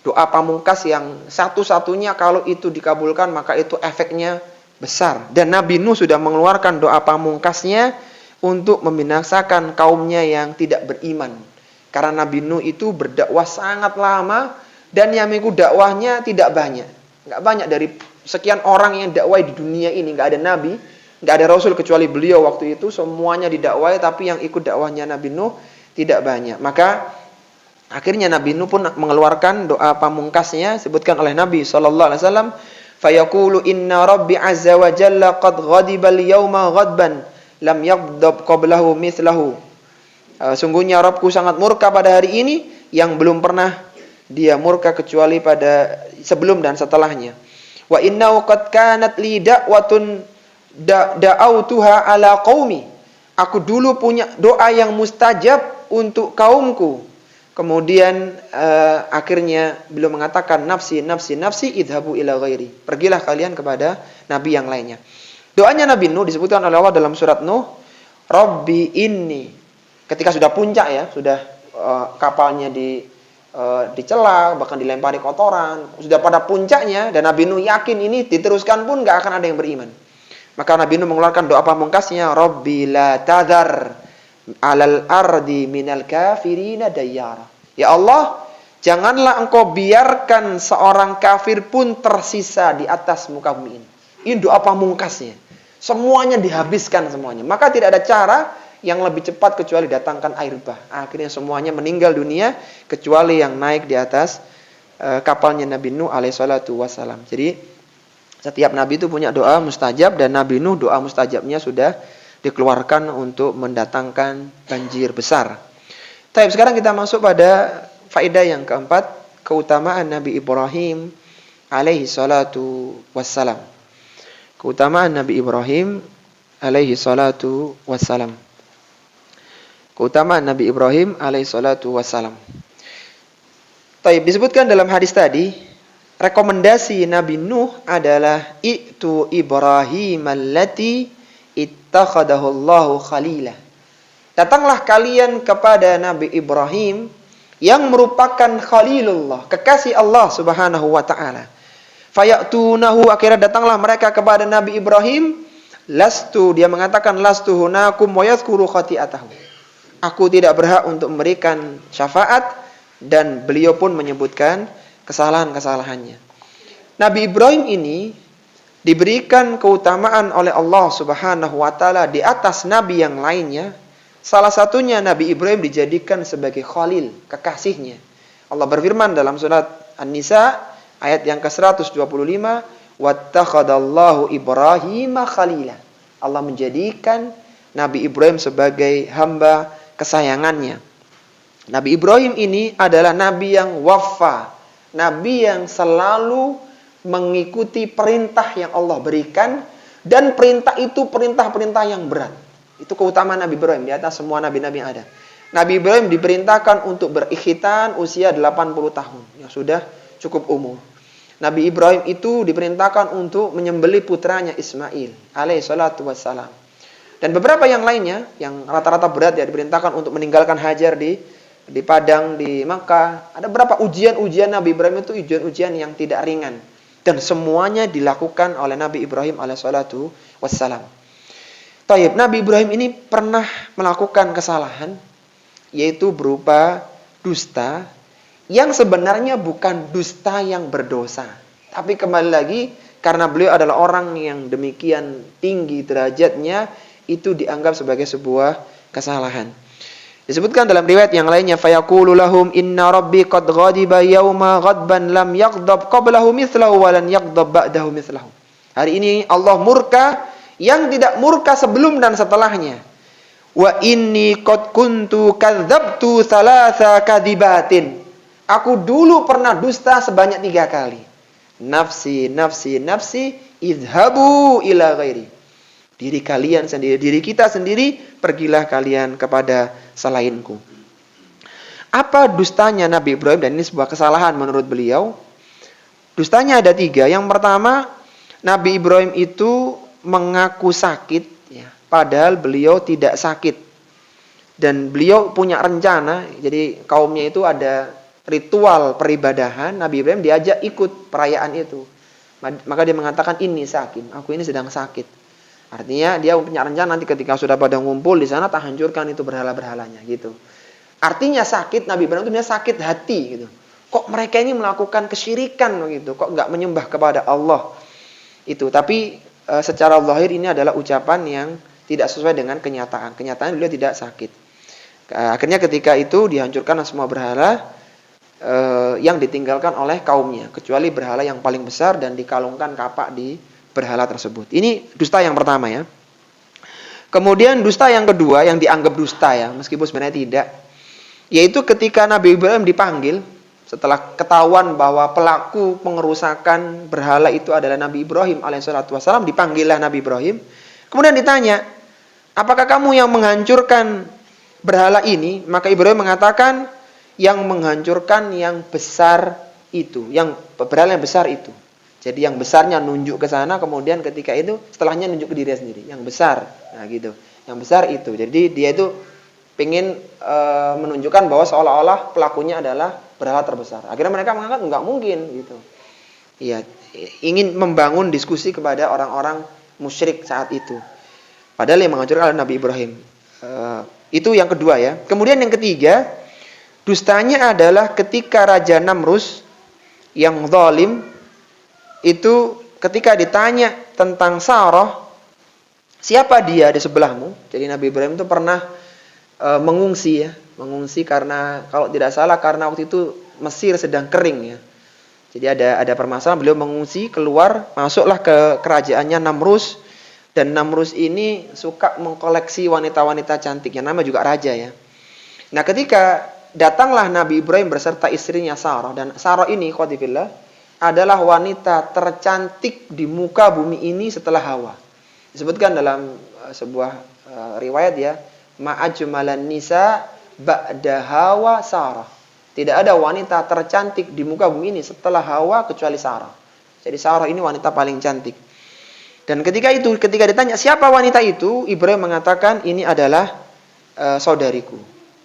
Doa pamungkas yang satu-satunya kalau itu dikabulkan maka itu efeknya besar. Dan Nabi Nuh sudah mengeluarkan doa pamungkasnya untuk membinasakan kaumnya yang tidak beriman. Karena Nabi Nuh itu berdakwah sangat lama Dan yang mengikuti dakwahnya tidak banyak. Enggak banyak dari sekian orang yang dakwah di dunia ini, enggak ada nabi, enggak ada rasul kecuali beliau waktu itu, semuanya didakwai, tapi yang ikut dakwahnya Nabi Nuh tidak banyak. Maka akhirnya Nabi Nuh pun mengeluarkan doa pamungkasnya sebutkan oleh Nabi sallallahu alaihi wasallam, fayaqulu inna rabbi azza wa jalla qad ghadiba al-yawma ghadban lam yaghdab qablahu mithlahu. Sungguhnya Rabbku sangat murka pada hari ini yang belum pernah dia murka kecuali pada sebelum dan setelahnya. Wa innahu qad kanat li da'watun da'autuha ala qaumi. Aku dulu punya doa yang mustajab untuk kaumku. Kemudian akhirnya beliau mengatakan nafsi idhabu ila ghairi. Pergilah kalian kepada nabi yang lainnya. Doanya Nabi Nuh disebutkan oleh Allah dalam surat Nuh, Rabbi inni. Ketika sudah puncak ya, sudah kapalnya dicela, bahkan dilempari kotoran, sudah pada puncaknya dan Nabi Nuh yakin ini diteruskan pun enggak akan ada yang beriman. Maka Nabi Nuh mengeluarkan doa pamungkasnya, Rabbi la tadhar alal ardi minal kafirina dayyara. Ya Allah, janganlah engkau biarkan seorang kafir pun tersisa di atas muka bumi ini. Ini doa pamungkasnya. Semuanya dihabiskan semuanya. Maka tidak ada cara yang lebih cepat kecuali datangkan air bah. Akhirnya semuanya meninggal dunia kecuali yang naik di atas kapalnya Nabi Nuh alaihi salatu wassalam. Jadi setiap nabi itu punya doa mustajab dan Nabi Nuh doa mustajabnya sudah dikeluarkan untuk mendatangkan banjir besar. Baik, sekarang kita masuk pada faedah yang keempat, keutamaan Nabi Ibrahim alaihi salatu wassalam. Keutamaan Nabi Ibrahim alaihi salatu wassalam. Keutamaan Nabi Ibrahim alaihi salatu wassalam. Baik, disebutkan dalam hadis tadi, rekomendasi Nabi Nuh adalah itu Ibrahim allati ittakhadahu Allahu khalila. Datanglah kalian kepada Nabi Ibrahim yang merupakan khalilullah, kekasih Allah Subhanahu wa taala. Fayatunahu, akhirnya datanglah mereka kepada Nabi Ibrahim, lastu, dia mengatakan lastu hunakum wa yadhkuru khati'atahu. Aku tidak berhak untuk memberikan syafaat dan beliau pun menyebutkan kesalahan-kesalahannya. Nabi Ibrahim ini diberikan keutamaan oleh Allah Subhanahu wa taala di atas nabi yang lainnya. Salah satunya Nabi Ibrahim dijadikan sebagai khalil, kekasihnya. Allah berfirman dalam surat An-Nisa ayat yang ke-125, wattakhadallahu Ibrahima khalila. Allah menjadikan Nabi Ibrahim sebagai hamba kesayangannya. Nabi Ibrahim ini adalah nabi yang wafa, nabi yang selalu mengikuti perintah yang Allah berikan, dan perintah itu perintah-perintah yang berat. Itu keutamaan Nabi Ibrahim di atas semua nabi-nabi yang ada. Nabi Ibrahim diperintahkan untuk berikhitan usia 80 tahun, yang sudah cukup umur. Nabi Ibrahim itu diperintahkan untuk menyembelih putranya Ismail alaihi salatu wassalam. Dan beberapa yang lainnya yang rata-rata berat ya diperintahkan untuk meninggalkan Hajar di padang di Makkah. Ada beberapa ujian-ujian Nabi Ibrahim itu ujian-ujian yang tidak ringan. Dan semuanya dilakukan oleh Nabi Ibrahim alaihissalatu wassalam. Taib, Nabi Ibrahim ini pernah melakukan kesalahan, yaitu berupa dusta, yang sebenarnya bukan dusta yang berdosa. Tapi kembali lagi, karena beliau adalah orang yang demikian tinggi derajatnya, itu dianggap sebagai sebuah kesalahan. Disebutkan dalam riwayat yang lainnya, fayaqulu lahum inna rabbi qad ghadiba yawma ghadban lam yaghdab qablahu mithlahu wa lan yaghdab ba'dahu mithlahu. Hari ini Allah murka yang tidak murka sebelum dan setelahnya. Wa inni qad kuntu kadzabtu thalatha kadibatin. Aku dulu pernah dusta sebanyak 3 kali. Nafsi idhabu ila ghairi. Diri kalian sendiri, diri kita sendiri, pergilah kalian kepada selainku. Apa dustanya Nabi Ibrahim? Dan ini sebuah kesalahan menurut beliau. Dustanya ada 3. Yang pertama, Nabi Ibrahim itu mengaku sakit, ya, padahal beliau tidak sakit. Dan beliau punya rencana, jadi kaumnya itu ada ritual peribadahan, Nabi Ibrahim diajak ikut perayaan itu. Maka dia mengatakan, ini sakit, aku ini sedang sakit. Artinya dia punya rencana nanti ketika sudah pada ngumpul di sana, tak hancurkan itu berhala-berhalanya gitu. Artinya sakit, Nabi Ibrahim itu sakit hati gitu. kok mereka ini melakukan kesyirikan begitu, kok nggak menyembah kepada Allah. Itu, tapi secara zahir ini adalah ucapan yang tidak sesuai dengan kenyataan. Kenyataan beliau tidak sakit. Akhirnya ketika itu dihancurkan semua berhala yang ditinggalkan oleh kaumnya, kecuali berhala yang paling besar dan dikalungkan kapak di berhala tersebut. Ini dusta yang pertama ya. Kemudian dusta yang kedua yang dianggap dusta ya, meskipun sebenarnya tidak, yaitu ketika Nabi Ibrahim dipanggil setelah ketahuan bahwa pelaku pengerusakan berhala itu adalah Nabi Ibrahim alaihissalatu wassalam, dipanggillah Nabi Ibrahim. Kemudian ditanya, apakah kamu yang menghancurkan berhala ini? Maka Ibrahim mengatakan, yang menghancurkan yang besar itu, yang berhala yang besar itu. Jadi yang besarnya nunjuk ke sana, kemudian ketika itu setelahnya nunjuk ke diri sendiri. Yang besar, nah gitu. Yang besar itu. Jadi dia itu ingin menunjukkan bahwa seolah-olah pelakunya adalah berhala terbesar. Akhirnya mereka mengangkat enggak mungkin gitu. Iya, ingin membangun diskusi kepada orang-orang musyrik saat itu. Padahal yang menghancurkan adalah Nabi Ibrahim. Itu yang kedua ya. Kemudian yang ketiga, dustanya adalah ketika Raja Namrus yang zalim itu ketika ditanya tentang Sarah, siapa dia di sebelahmu? Jadi Nabi Ibrahim itu pernah mengungsi ya, mengungsi karena kalau tidak salah karena waktu itu Mesir sedang kering ya. Jadi ada permasalahan, beliau mengungsi keluar, masuklah ke kerajaannya Namrus, dan Namrus ini suka mengkoleksi wanita-wanita cantik yang nama juga raja ya. Nah, ketika datanglah Nabi Ibrahim beserta istrinya Sarah, dan Sarah ini khotifillah adalah wanita tercantik di muka bumi ini setelah Hawa. Disebutkan dalam sebuah riwayat ya, ma'ajmalan nisa ba'da Hawa Sarah. Tidak ada wanita tercantik di muka bumi ini setelah Hawa kecuali Sarah. Jadi Sarah ini wanita paling cantik. Dan ketika ditanya siapa wanita itu, Ibrahim mengatakan ini adalah saudariku.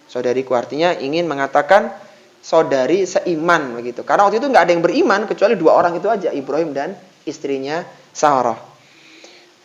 Saudariku artinya ingin mengatakan saudari seiman begitu. Karena waktu itu nggak ada yang beriman kecuali dua orang itu aja, Ibrahim dan istrinya Sarah.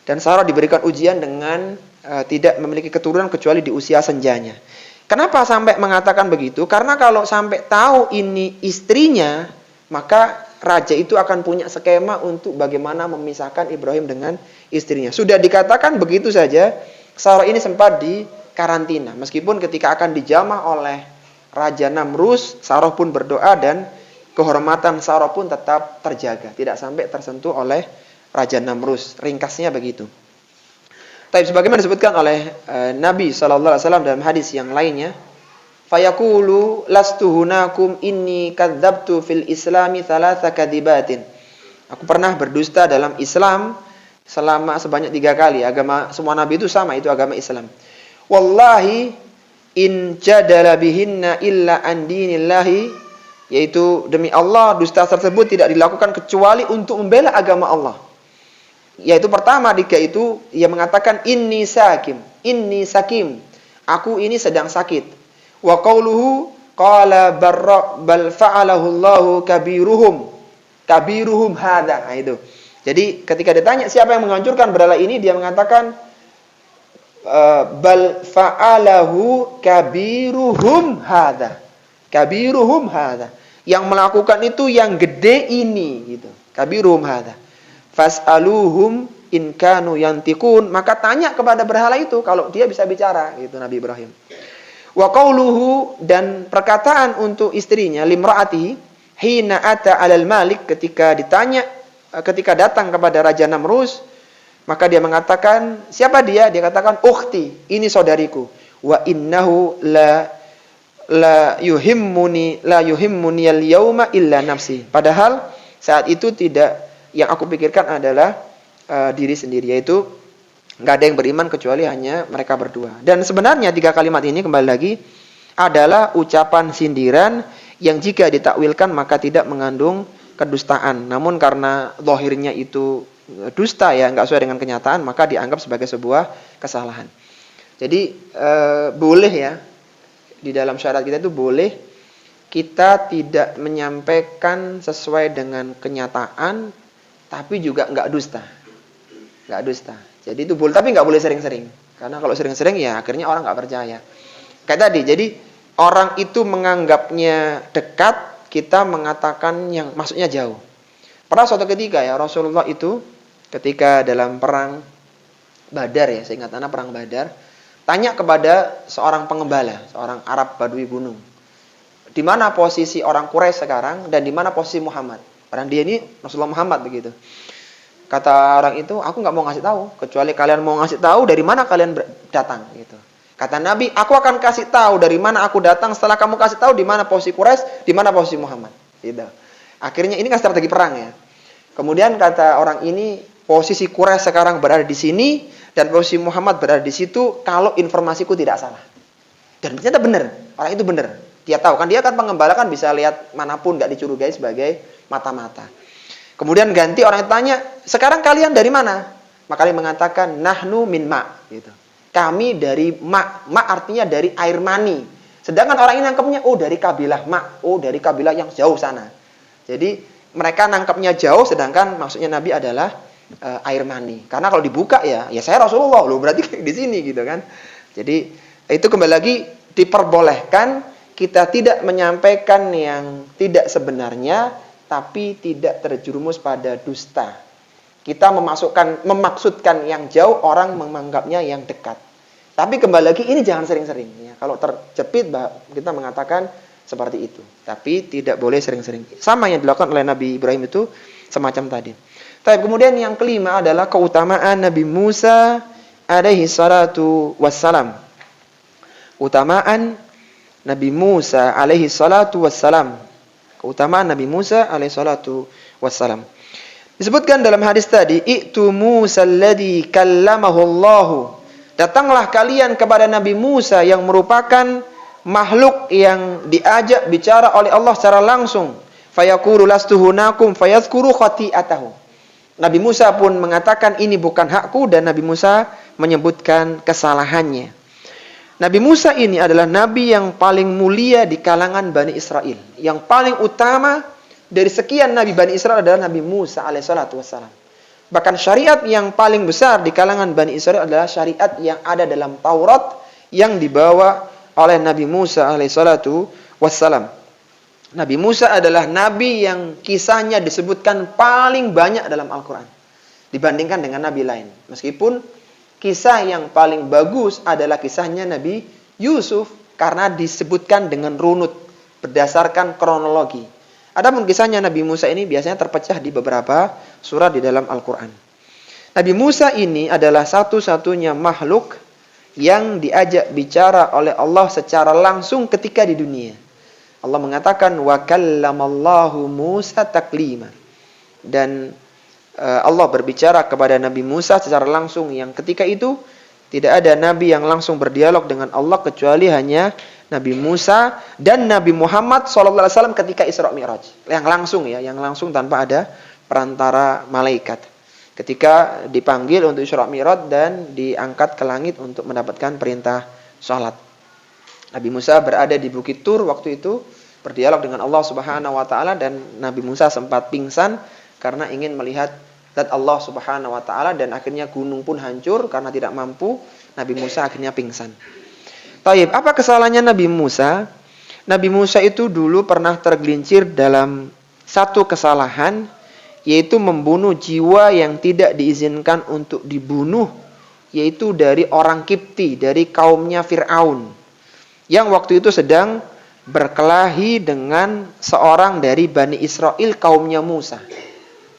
Dan Sarah diberikan ujian dengan tidak memiliki keturunan kecuali di usia senjanya. Kenapa sampai mengatakan begitu? Karena kalau sampai tahu ini istrinya, maka raja itu akan punya skema untuk bagaimana memisahkan Ibrahim dengan istrinya. Sudah dikatakan begitu saja, Sarah ini sempat di karantina. Meskipun ketika akan dijamah oleh Raja Namrus, Sarah pun berdoa dan kehormatan Sarah pun tetap terjaga, tidak sampai tersentuh oleh Raja Namrus. Ringkasnya begitu. Tapi sebagaimana disebutkan oleh Nabi SAW dalam hadis yang lainnya, fayaqulu lastu hunakum inni kadzabtu fil islami thalatha kadzibatin. Aku pernah berdusta dalam Islam selama sebanyak 3 kali. Agama semua nabi itu sama, itu agama Islam. Wallahi in jadala bihinna illa an dinillahi, yaitu demi Allah dusta tersebut tidak dilakukan kecuali untuk membela agama Allah. Yaitu pertama ketika itu ia mengatakan inni sakim, aku ini sedang sakit. Wa qauluhu qala bal fa'alahu Allahu kabiruhum hadza. Nah, itu. Jadi ketika ditanya siapa yang menghancurkan berhala ini, dia mengatakan bal fa'alahu kabiruhum hadza. Yang melakukan itu yang gede ini gitu. Kabiruhum hadza. Fas'aluhum in kanu yantiqun, maka tanya kepada berhala itu kalau dia bisa bicara gitu Nabi Ibrahim. Wa qauluhu, dan perkataan untuk istrinya limraati hina ata alal malik, ketika datang kepada Raja Namrus, maka dia mengatakan, siapa dia? Dia katakan, ukhti, ini saudariku. Wa innahu la yuhimmuni al-yauma illa nafsi. Padahal saat itu tidak, yang aku pikirkan adalah diri sendiri, yaitu nggak ada yang beriman kecuali hanya mereka berdua. Dan sebenarnya 3 kalimat ini kembali lagi adalah ucapan sindiran yang jika ditakwilkan maka tidak mengandung kedustaan. Namun karena zahirnya itu dusta ya, nggak sesuai dengan kenyataan, maka dianggap sebagai sebuah kesalahan. Jadi boleh ya, di dalam syariat kita itu boleh kita tidak menyampaikan sesuai dengan kenyataan, tapi juga nggak dusta. Jadi itu boleh, tapi nggak boleh sering-sering. Karena kalau sering-sering ya akhirnya orang nggak percaya. Kayak tadi, jadi orang itu menganggapnya dekat kita mengatakan yang maksudnya jauh. Pernah suatu ketika ya Rasulullah itu ketika dalam perang Badar ya, saya ingat perang Badar, tanya kepada seorang pengembala, seorang Arab Badui gunung. Di mana posisi orang Quraisy sekarang dan di mana posisi Muhammad? Orang dia ini Rasulullah Muhammad begitu. Kata orang itu, aku nggak mau ngasih tahu, kecuali kalian mau ngasih tahu dari mana kalian datang gitu. Kata Nabi, aku akan kasih tahu dari mana aku datang setelah kamu kasih tahu di mana posisi Quraisy, di mana posisi Muhammad. Gitu. Akhirnya ini kan strategi perang ya. Kemudian kata orang ini, posisi Quraisy sekarang berada di sini dan posisi Muhammad berada di situ kalau informasiku tidak salah. Dan ternyata benar, orang itu benar. Dia tahu kan, dia kan pengembala kan bisa lihat manapun, nggak dicurigai sebagai mata-mata. Kemudian ganti orang tanya, sekarang kalian dari mana? Maka dia mengatakan, nahnu min ma. Gitu. Kami dari ma. Ma artinya dari air mani. Sedangkan orang ini nangkepnya, oh dari kabilah ma. Oh dari kabilah yang jauh sana. Jadi mereka nangkepnya jauh, sedangkan maksudnya Nabi adalah air mani. Karena kalau dibuka ya saya Rasulullah. Loh berarti di sini gitu kan. Jadi itu kembali lagi diperbolehkan kita tidak menyampaikan yang tidak sebenarnya, tapi tidak terjerumus pada dusta. Kita memaksudkan yang jauh, orang menganggapnya yang dekat. Tapi kembali lagi ini jangan sering-sering. Ya. Kalau terjepit, kita mengatakan seperti itu. Tapi tidak boleh sering-sering. Sama yang dilakukan oleh Nabi Ibrahim itu semacam tadi. Tapi kemudian yang kelima adalah keutamaan Nabi Musa alaihi salatu wassalam. Utamaan Nabi Musa alaihi salatu wassalam. Keutamaan Nabi Musa alaihi salatu wassalam. Disebutkan dalam hadis tadi, "Itu Musa alladzi kallamahu Allah." Datanglah kalian kepada Nabi Musa yang merupakan makhluk yang diajak bicara oleh Allah secara langsung. Fayaqulu lastu hunakum fayadhkuru khati'atahu. Nabi Musa pun mengatakan ini bukan hakku dan Nabi Musa menyebutkan kesalahannya. Nabi Musa ini adalah nabi yang paling mulia di kalangan Bani Israel. Yang paling utama dari sekian nabi Bani Israel adalah Nabi Musa alaihissalatu wassalam. Bahkan syariat yang paling besar di kalangan Bani Israel adalah syariat yang ada dalam Taurat yang dibawa oleh Nabi Musa alaihissalatu wassalam. Nabi Musa adalah nabi yang kisahnya disebutkan paling banyak dalam Al-Quran dibandingkan dengan nabi lain. Meskipun kisah yang paling bagus adalah kisahnya Nabi Yusuf karena disebutkan dengan runut berdasarkan kronologi. Adapun kisahnya Nabi Musa ini biasanya terpecah di beberapa surat di dalam Al-Quran. Nabi Musa ini adalah satu-satunya makhluk yang diajak bicara oleh Allah secara langsung ketika di dunia. Allah mengatakan wa kallamallahu Musa taklima. Dan Allah berbicara kepada Nabi Musa secara langsung yang ketika itu tidak ada nabi yang langsung berdialog dengan Allah kecuali hanya Nabi Musa dan Nabi Muhammad SAW ketika Isra Mi'raj. Yang langsung ya, yang langsung tanpa ada perantara malaikat. Ketika dipanggil untuk Isra Mi'raj dan diangkat ke langit untuk mendapatkan perintah salat. Nabi Musa berada di Bukit Tur waktu itu berdialog dengan Allah Subhanahu wa taala dan Nabi Musa sempat pingsan karena ingin melihat zat Allah Subhanahu wa taala dan akhirnya gunung pun hancur karena tidak mampu. Nabi Musa akhirnya pingsan. Taib, apa kesalahannya Nabi Musa? Nabi Musa itu dulu pernah tergelincir dalam satu kesalahan, yaitu membunuh jiwa yang tidak diizinkan untuk dibunuh, yaitu dari orang Kipti, dari kaumnya Fir'aun, yang waktu itu sedang berkelahi dengan seorang dari Bani Israel, kaumnya Musa.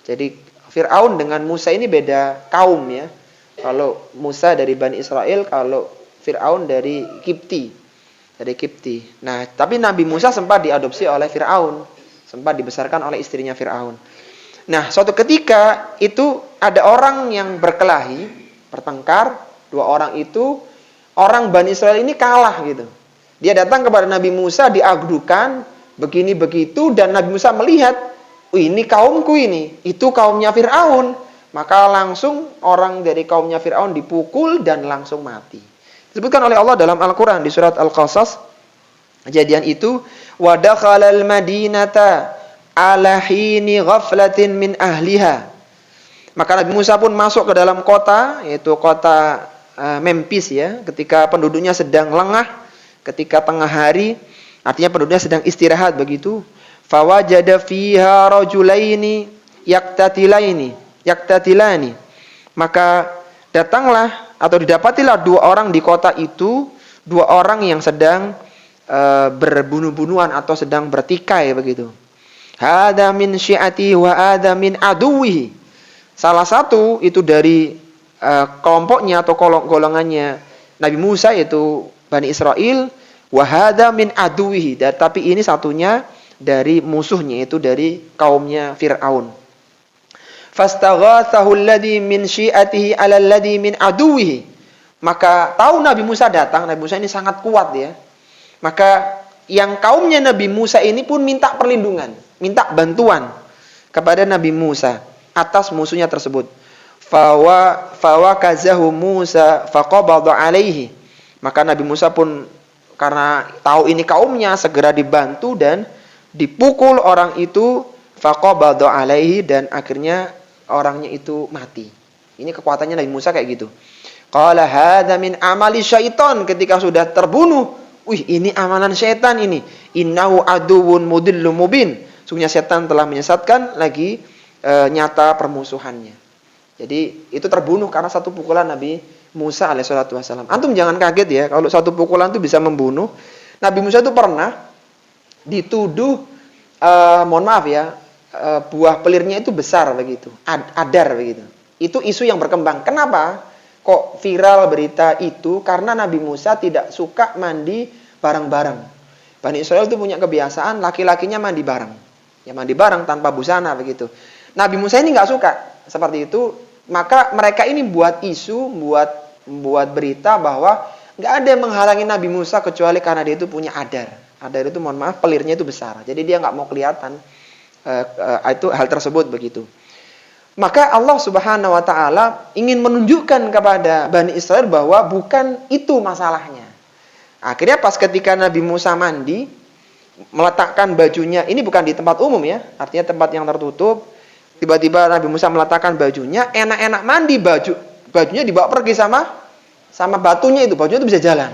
Jadi Fir'aun dengan Musa ini beda kaum ya. Kalau Musa dari Bani Israel, kalau Fir'aun dari Kipti. Dari Kipti. Nah, tapi Nabi Musa sempat diadopsi oleh Fir'aun. Sempat dibesarkan oleh istrinya Fir'aun. Nah, suatu ketika itu ada orang yang berkelahi, bertengkar. Dua orang itu, orang Bani Israel ini kalah gitu. Dia datang kepada Nabi Musa, diadukan, begini begitu, dan Nabi Musa melihat, ini kaumku ini, itu kaumnya Fir'aun. Maka langsung orang dari kaumnya Fir'aun dipukul dan langsung mati. Disebutkan oleh Allah dalam Al-Quran di surat Al-Qasas. Kejadian itu, وَدَخَلَ الْمَدِينَةَ عَلَى حِينِ غَفْلَةٍ مِنْ أَهْلِهَا. Maka Nabi Musa pun masuk ke dalam kota, yaitu kota Memphis ya, ketika penduduknya sedang lengah, ketika tengah hari, artinya penduduknya sedang istirahat begitu. fawajada fiha rajulaini yaktatilani. Maka datanglah atau didapatilah dua orang di kota itu, dua orang yang sedang berbunuh-bunuhan atau sedang bertikai begitu. Hada min syi'ati wa hada min aduwihi. Salah satu itu dari kelompoknya atau golongannya Nabi Musa, yaitu Bani Israel, wa hada min aduwihi. Tapi ini satunya dari musuhnya, itu dari kaumnya Fir'aun. Fastaghathahu alladhi min syi'atihi 'ala alladhi min aduwihi. Maka tahu Nabi Musa datang, Nabi Musa ini sangat kuat ya. Maka yang kaumnya Nabi Musa ini pun minta perlindungan, minta bantuan kepada Nabi Musa atas musuhnya tersebut. Fawakazahu Musa faqabada alaihi. Maka Nabi Musa pun karena tahu ini kaumnya segera dibantu dan dipukul orang itu, faqabada alaihi, dan akhirnya orangnya itu mati. Ini kekuatannya Nabi Musa kayak gitu. Qala hadza min amali syaitan, ketika sudah terbunuh, ini amalan setan ini. Innahu aduwwun mudillum mubin. Sungguhnya setan telah menyesatkan lagi nyata permusuhannya. Jadi itu terbunuh karena satu pukulan Nabi Musa alaihissalatu wassalam. Antum jangan kaget ya kalau satu pukulan itu bisa membunuh. Nabi Musa itu pernah dituduh mohon maaf ya, buah pelirnya itu besar begitu, adar begitu. Itu isu yang berkembang. Kenapa kok viral berita itu? Karena Nabi Musa tidak suka mandi bareng-bareng. Bani Israel itu punya kebiasaan laki-lakinya mandi bareng. Ya mandi bareng tanpa busana begitu. Nabi Musa ini nggak suka seperti itu. Maka mereka ini buat isu, buat berita bahwa nggak ada yang menghalangi Nabi Musa kecuali karena dia itu punya adar. Adar itu mohon maaf pelirnya itu besar. Jadi dia nggak mau kelihatan itu hal tersebut begitu. Maka Allah Subhanahu wa taala ingin menunjukkan kepada Bani Israel bahwa bukan itu masalahnya. Akhirnya pas ketika Nabi Musa mandi, meletakkan bajunya, ini bukan di tempat umum ya, artinya tempat yang tertutup. Tiba-tiba Nabi Musa meletakkan bajunya, enak-enak mandi, bajunya dibawa pergi sama batunya itu, bajunya itu bisa jalan.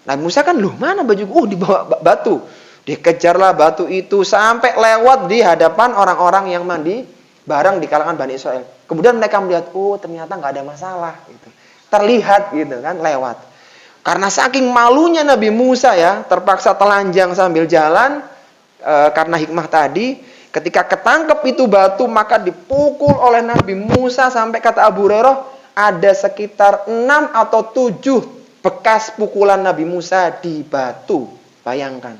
Nabi Musa kan, loh mana bajuku? Dibawa batu. Dikejarlah batu itu sampai lewat di hadapan orang-orang yang mandi barang di kalangan Bani Israel. Kemudian mereka melihat, ternyata nggak ada masalah. Gitu. Terlihat gitu kan, lewat. Karena saking malunya Nabi Musa ya, terpaksa telanjang sambil jalan, karena hikmah tadi, ketika ketangkep itu batu, maka dipukul oleh Nabi Musa sampai kata Abu Hurairah, ada sekitar 6 atau 7 bekas pukulan Nabi Musa di batu. Bayangkan.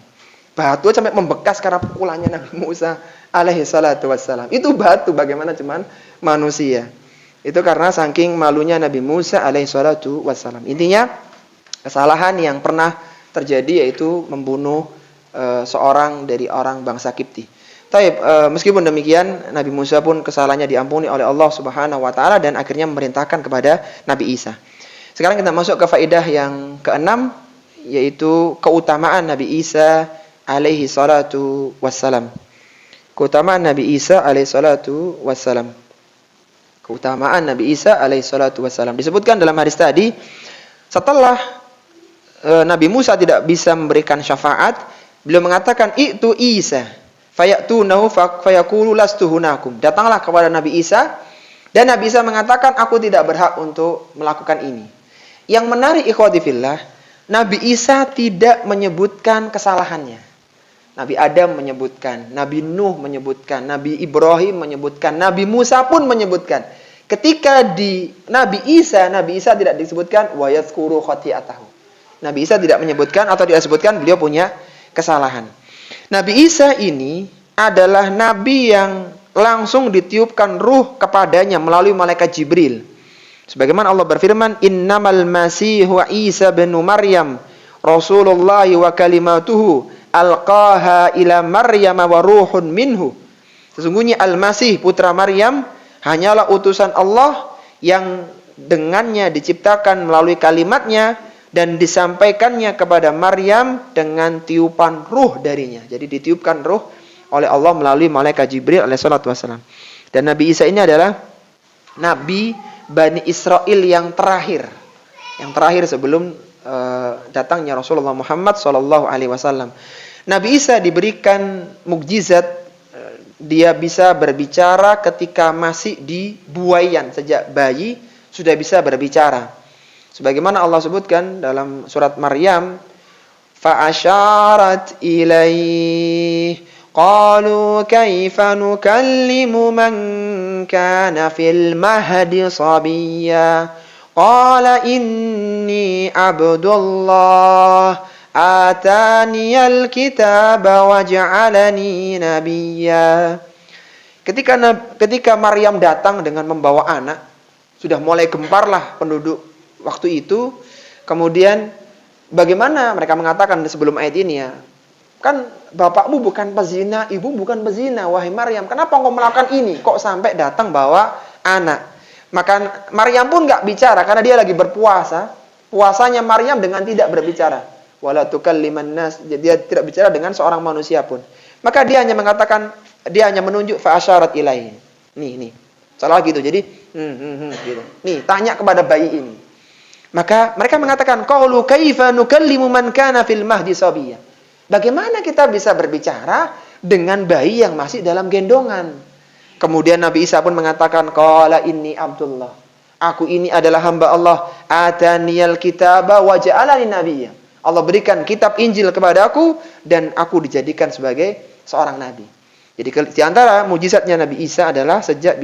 Batu sampai membekas karena pukulannya Nabi Musa alaihi salatu wassalam. Itu batu, bagaimana cuman manusia. Itu karena saking malunya Nabi Musa alaihi salatu wassalam. Intinya kesalahan yang pernah terjadi yaitu membunuh seorang dari orang bangsa Kipti. Taib, meskipun demikian Nabi Musa pun kesalahannya diampuni oleh Allah Subhanahu wa taala dan akhirnya memerintahkan kepada Nabi Isa. Sekarang kita masuk ke faedah yang keenam, yaitu keutamaan Nabi Isa alaihi salatu wassalam. Keutamaan Nabi Isa alaihi salatu wassalam. Keutamaan Nabi Isa alaihi salatu wassalam. Disebutkan dalam hadis tadi, setelah Nabi Musa tidak bisa memberikan syafaat, beliau mengatakan, "Itu Isa, fayatunahu fayaqulu lastu hunakum." Datanglah kepada Nabi Isa, dan Nabi Isa mengatakan, "Aku tidak berhak untuk melakukan ini." Yang menarik ikhwati fillah, Nabi Isa tidak menyebutkan kesalahannya. Nabi Adam menyebutkan, Nabi Nuh menyebutkan, Nabi Ibrahim menyebutkan, Nabi Musa pun menyebutkan. Ketika di Nabi Isa tidak disebutkan wa yadhkuru khati'atahu. Nabi Isa tidak menyebutkan atau tidak disebutkan beliau punya kesalahan. Nabi Isa ini adalah nabi yang langsung ditiupkan ruh kepadanya melalui malaikat Jibril. Sebagaimana Allah berfirman, "Innamal masihu Isa bin Maryam Rasulullah wa kalimatuhu alqaha ila Maryam wa ruhun minhu." Sesungguhnya Al-Masih putra Maryam hanyalah utusan Allah yang dengannya diciptakan melalui kalimatnya dan disampaikannya kepada Maryam dengan tiupan ruh darinya. Jadi ditiupkan ruh oleh Allah melalui malaikat Jibril alaihissalatu wassalam. Dan Nabi Isa ini adalah Nabi Bani Israel yang terakhir. Yang terakhir sebelum datangnya Rasulullah Muhammad SAW. Nabi Isa diberikan mukjizat, dia bisa berbicara ketika masih di buaian, sejak bayi sudah bisa berbicara. Sebagaimana Allah sebutkan dalam surat Maryam, فَأَشَارَتْ إِلَيْهِ قَالُوا كَيْفَ نُكَلِّمُ مَنْ كَانَ فِي الْمَهْدِ صَبِيًّا قَالَ إِنِّي عَبْدُ اللَّهِ آتَانِيَ الْكِتَابَ وَجَعَلَنِي نَبِيًّا. Ketika Maryam datang dengan membawa anak, sudah mulai gemparlah penduduk waktu itu. Kemudian bagaimana mereka mengatakan sebelum ayat ini ya, kan bapakmu bukan pezina, ibu bukan pezina, wahai Maryam, kenapa engkau melakukan ini? Kok sampai datang bawa anak? Maka Maryam pun nggak bicara karena dia lagi berpuasa. Puasanya Maryam dengan tidak berbicara. Wala tukalliman nas, dia tidak bicara dengan seorang manusia pun. Maka dia hanya mengatakan, dia hanya menunjuk fa asyarat ilaihi. Nih. Salah gitu. Jadi gitu. Nih, tanya kepada bayi ini. Maka mereka mengatakan, qaulu kaifa nukallimu man kana fil mahdi sabiyya. Bagaimana kita bisa berbicara dengan bayi yang masih dalam gendongan? Kemudian Nabi Isa pun mengatakan, qala inni Abdullah. Aku ini adalah hamba Allah. Ataniyal kitaba wa ja'alani nabiyya. Allah berikan kitab Injil kepadaku dan aku dijadikan sebagai seorang nabi. Jadi di antara mukjizatnya Nabi Isa adalah sejak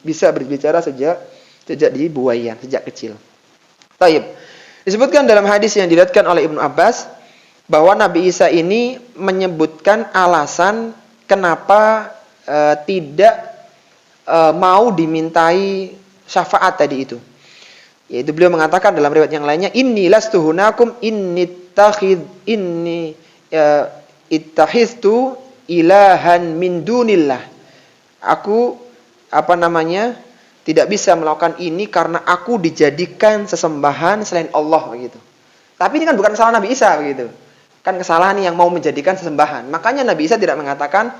bisa berbicara sejak di buaian, sejak kecil. Taib. Disebutkan dalam hadis yang diriwayatkan oleh Ibnu Abbas bahwa Nabi Isa ini menyebutkan alasan kenapa tidak mau dimintai syafaat tadi itu. Yaitu beliau mengatakan dalam riwayat yang lainnya, inni lastu hunakum inni ittakhidtu ilahan min dunillah. Aku tidak bisa melakukan ini karena aku dijadikan sesembahan selain Allah begitu. Tapi ini kan bukan kesalahan Nabi Isa begitu. Kan kesalahan yang mau menjadikan sesembahan. Makanya Nabi Isa tidak mengatakan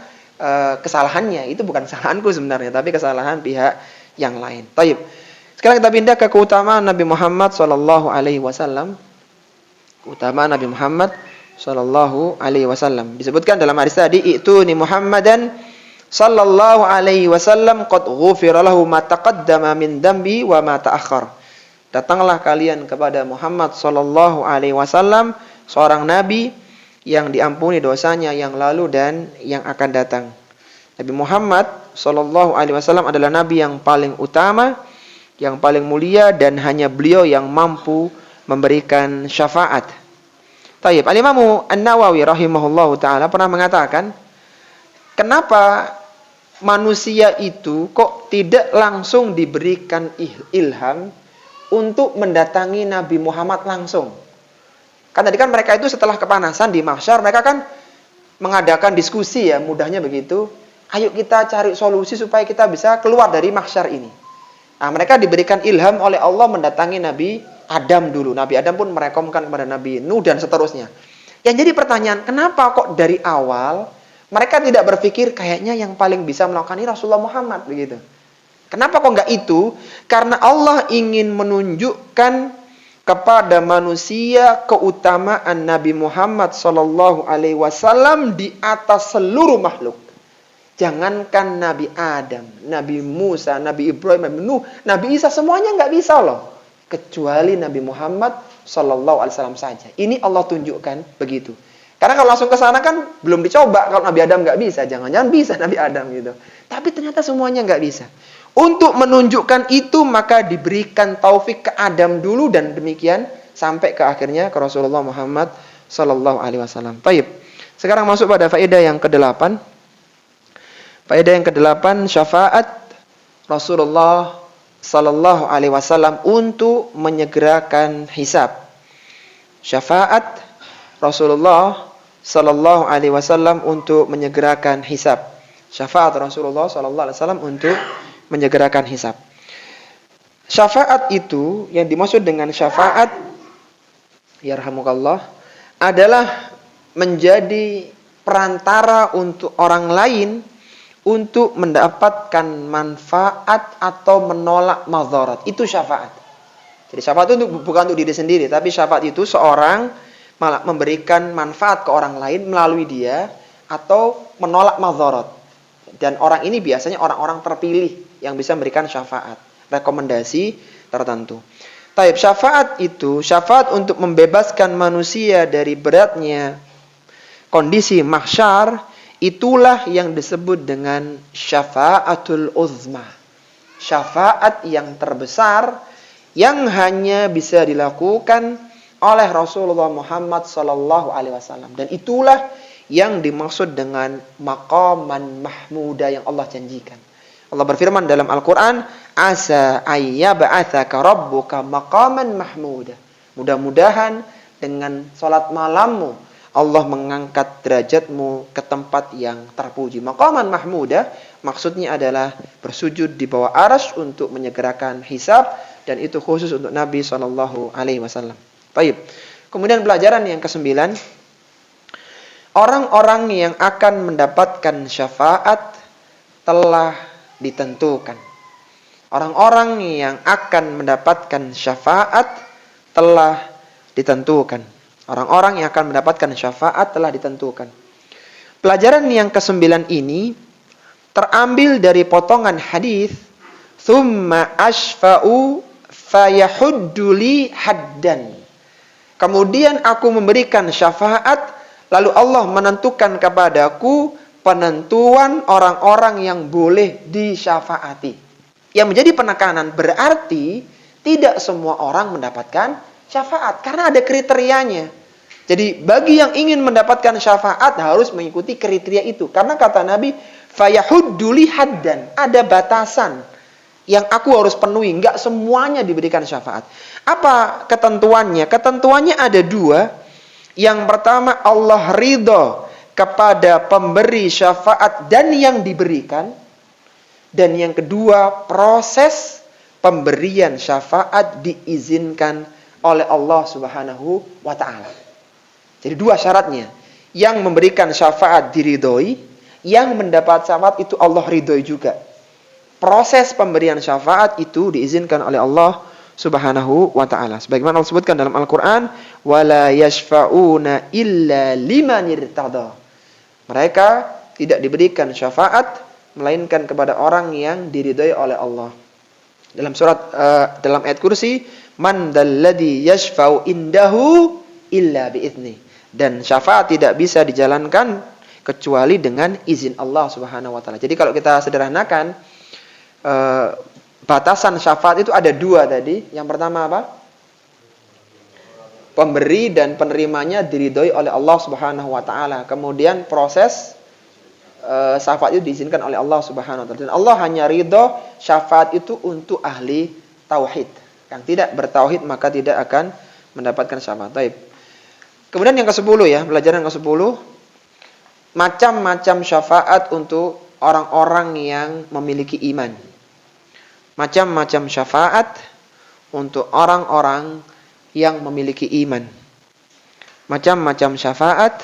kesalahannya itu bukan kesalahanku sebenarnya, tapi kesalahan pihak yang lain. Taib. Sekarang kita pindah ke keutamaan Nabi Muhammad sallallahu alaihi wasallam. Keutamaan Nabi Muhammad sallallahu alaihi wasallam. Disebutkan dalam hadis tadi, "Ituni Muhammadan sallallahu alaihi wasallam qad ghufira lahu ma taqaddama min dambi wa ma ta'akhkhar." Datanglah kalian kepada Muhammad sallallahu alaihi wasallam, seorang nabi yang diampuni dosanya yang lalu dan yang akan datang. Nabi Muhammad sallallahu alaihi wasallam adalah nabi yang paling utama, yang paling mulia, dan hanya beliau yang mampu memberikan syafaat. Taib. Al-Imam An-Nawawi rahimahullahu taala pernah mengatakan, kenapa manusia itu kok tidak langsung diberikan ilham untuk mendatangi Nabi Muhammad langsung? Kan tadi kan mereka itu setelah kepanasan di mahsyar, mereka kan mengadakan diskusi ya, mudahnya begitu. Ayo kita cari solusi supaya kita bisa keluar dari mahsyar ini. Nah, mereka diberikan ilham oleh Allah mendatangi Nabi Adam dulu. Nabi Adam pun merekomkan kepada Nabi Nuh dan seterusnya. Yang jadi pertanyaan, kenapa kok dari awal mereka tidak berpikir kayaknya yang paling bisa melakukan ini Rasulullah Muhammad begitu? Kenapa kok enggak itu? Karena Allah ingin menunjukkan kepada manusia keutamaan Nabi Muhammad sallallahu alaihi wasallam di atas seluruh makhluk. Jangankan Nabi Adam, Nabi Musa, Nabi Ibrahim, Nabi Nuh, Nabi Isa, semuanya nggak bisa loh, kecuali Nabi Muhammad sallallahu alaihi wasallam saja. Ini Allah tunjukkan begitu. Karena kalau langsung ke sana kan belum dicoba. Kalau Nabi Adam nggak bisa, jangan-jangan bisa Nabi Adam gitu. Tapi ternyata semuanya nggak bisa. Untuk menunjukkan itu maka diberikan taufik ke Adam dulu dan demikian sampai ke akhirnya ke Rasulullah Muhammad sallallahu alaihi wasallam. Baik. Sekarang masuk pada faedah yang ke-8. Faedah yang ke-8, syafaat Rasulullah sallallahu alaihi wasallam untuk menyegerakan hisab. Syafaat Rasulullah sallallahu alaihi wasallam untuk menyegerakan hisab. Syafaat Rasulullah sallallahu alaihi wasallam untuk menyegerakan hisab. Syafaat itu yang dimaksud dengan syafaat yarhamukallah adalah menjadi perantara untuk orang lain untuk mendapatkan manfaat atau menolak madarat. Itu syafaat. Jadi syafaat itu bukan untuk diri sendiri, tapi syafaat itu seorang malah memberikan manfaat ke orang lain melalui dia atau menolak madharat. Dan orang ini biasanya orang-orang terpilih yang bisa memberikan syafaat, rekomendasi tertentu. Taib, syafaat itu, syafaat untuk membebaskan manusia dari beratnya kondisi mahsyar, itulah yang disebut dengan syafaatul uzma. Syafaat yang terbesar yang hanya bisa dilakukan oleh Rasulullah Muhammad SAW. Dan itulah yang dimaksud dengan maqaman mahmuda yang Allah janjikan. Allah berfirman dalam Al-Quran, asa ayyab'atsaka rabbuka maqaman mahmuda. Mudah-mudahan dengan salat malammu Allah mengangkat derajatmu ke tempat yang terpuji. Maqaman mahmuda maksudnya adalah bersujud di bawah arsy untuk menyegerakan hisab, dan itu khusus untuk Nabi SAW. Baik. Kemudian pelajaran yang ke-9, orang-orang yang akan mendapatkan syafaat telah ditentukan. Orang-orang yang akan mendapatkan syafaat telah ditentukan. Orang-orang yang akan mendapatkan syafaat telah ditentukan. Pelajaran yang ke-9 ini terambil dari potongan hadis, "Tsumma asfa'u fayahuddu li haddan." Kemudian aku memberikan syafaat, lalu Allah menentukan kepadaku penentuan orang-orang yang boleh disyafaati. Yang menjadi penekanan berarti tidak semua orang mendapatkan syafaat karena ada kriterianya. Jadi bagi yang ingin mendapatkan syafaat harus mengikuti kriteria itu. Karena kata Nabi, fayahuddu li haddan, ada batasan yang aku harus penuhi, enggak semuanya diberikan syafaat. Apa ketentuannya? Ketentuannya ada 2. Yang pertama, Allah ridho kepada pemberi syafaat dan yang diberikan. Dan yang kedua, proses pemberian syafaat diizinkan oleh Allah Subhanahu wa ta'ala. Jadi 2 syaratnya. Yang memberikan syafaat diridhoi, yang mendapat syafaat itu Allah ridhoi juga. Proses pemberian syafaat itu diizinkan oleh Allah Subhanahu wa ta'ala. Sebagaimana Allah sebutkan dalam Al-Quran, wala yashfa'una illa liman irtada. Mereka tidak diberikan syafaat melainkan kepada orang yang diridhoi oleh Allah. Dalam dalam ayat kursi, man dalladhi yashfa'u indahu illa bi'izni. Dan syafaat tidak bisa dijalankan kecuali dengan izin Allah Subhanahu wa ta'ala. Jadi kalau kita sederhanakan, batasan syafaat itu ada 2 tadi. Yang pertama apa? Pemberi dan penerimanya diridhoi oleh Allah Subhanahu wa ta'ala. Kemudian proses syafaat itu diizinkan oleh Allah Subhanahu wa ta'ala. Dan Allah hanya ridho syafaat itu untuk ahli tauhid. Yang tidak bertauhid maka tidak akan mendapatkan syafaat. Baik. Kemudian yang ke-10 ya, pelajaran ke-10, macam-macam syafaat untuk orang-orang yang memiliki iman. Macam-macam syafaat untuk orang-orang yang memiliki iman. Macam-macam syafaat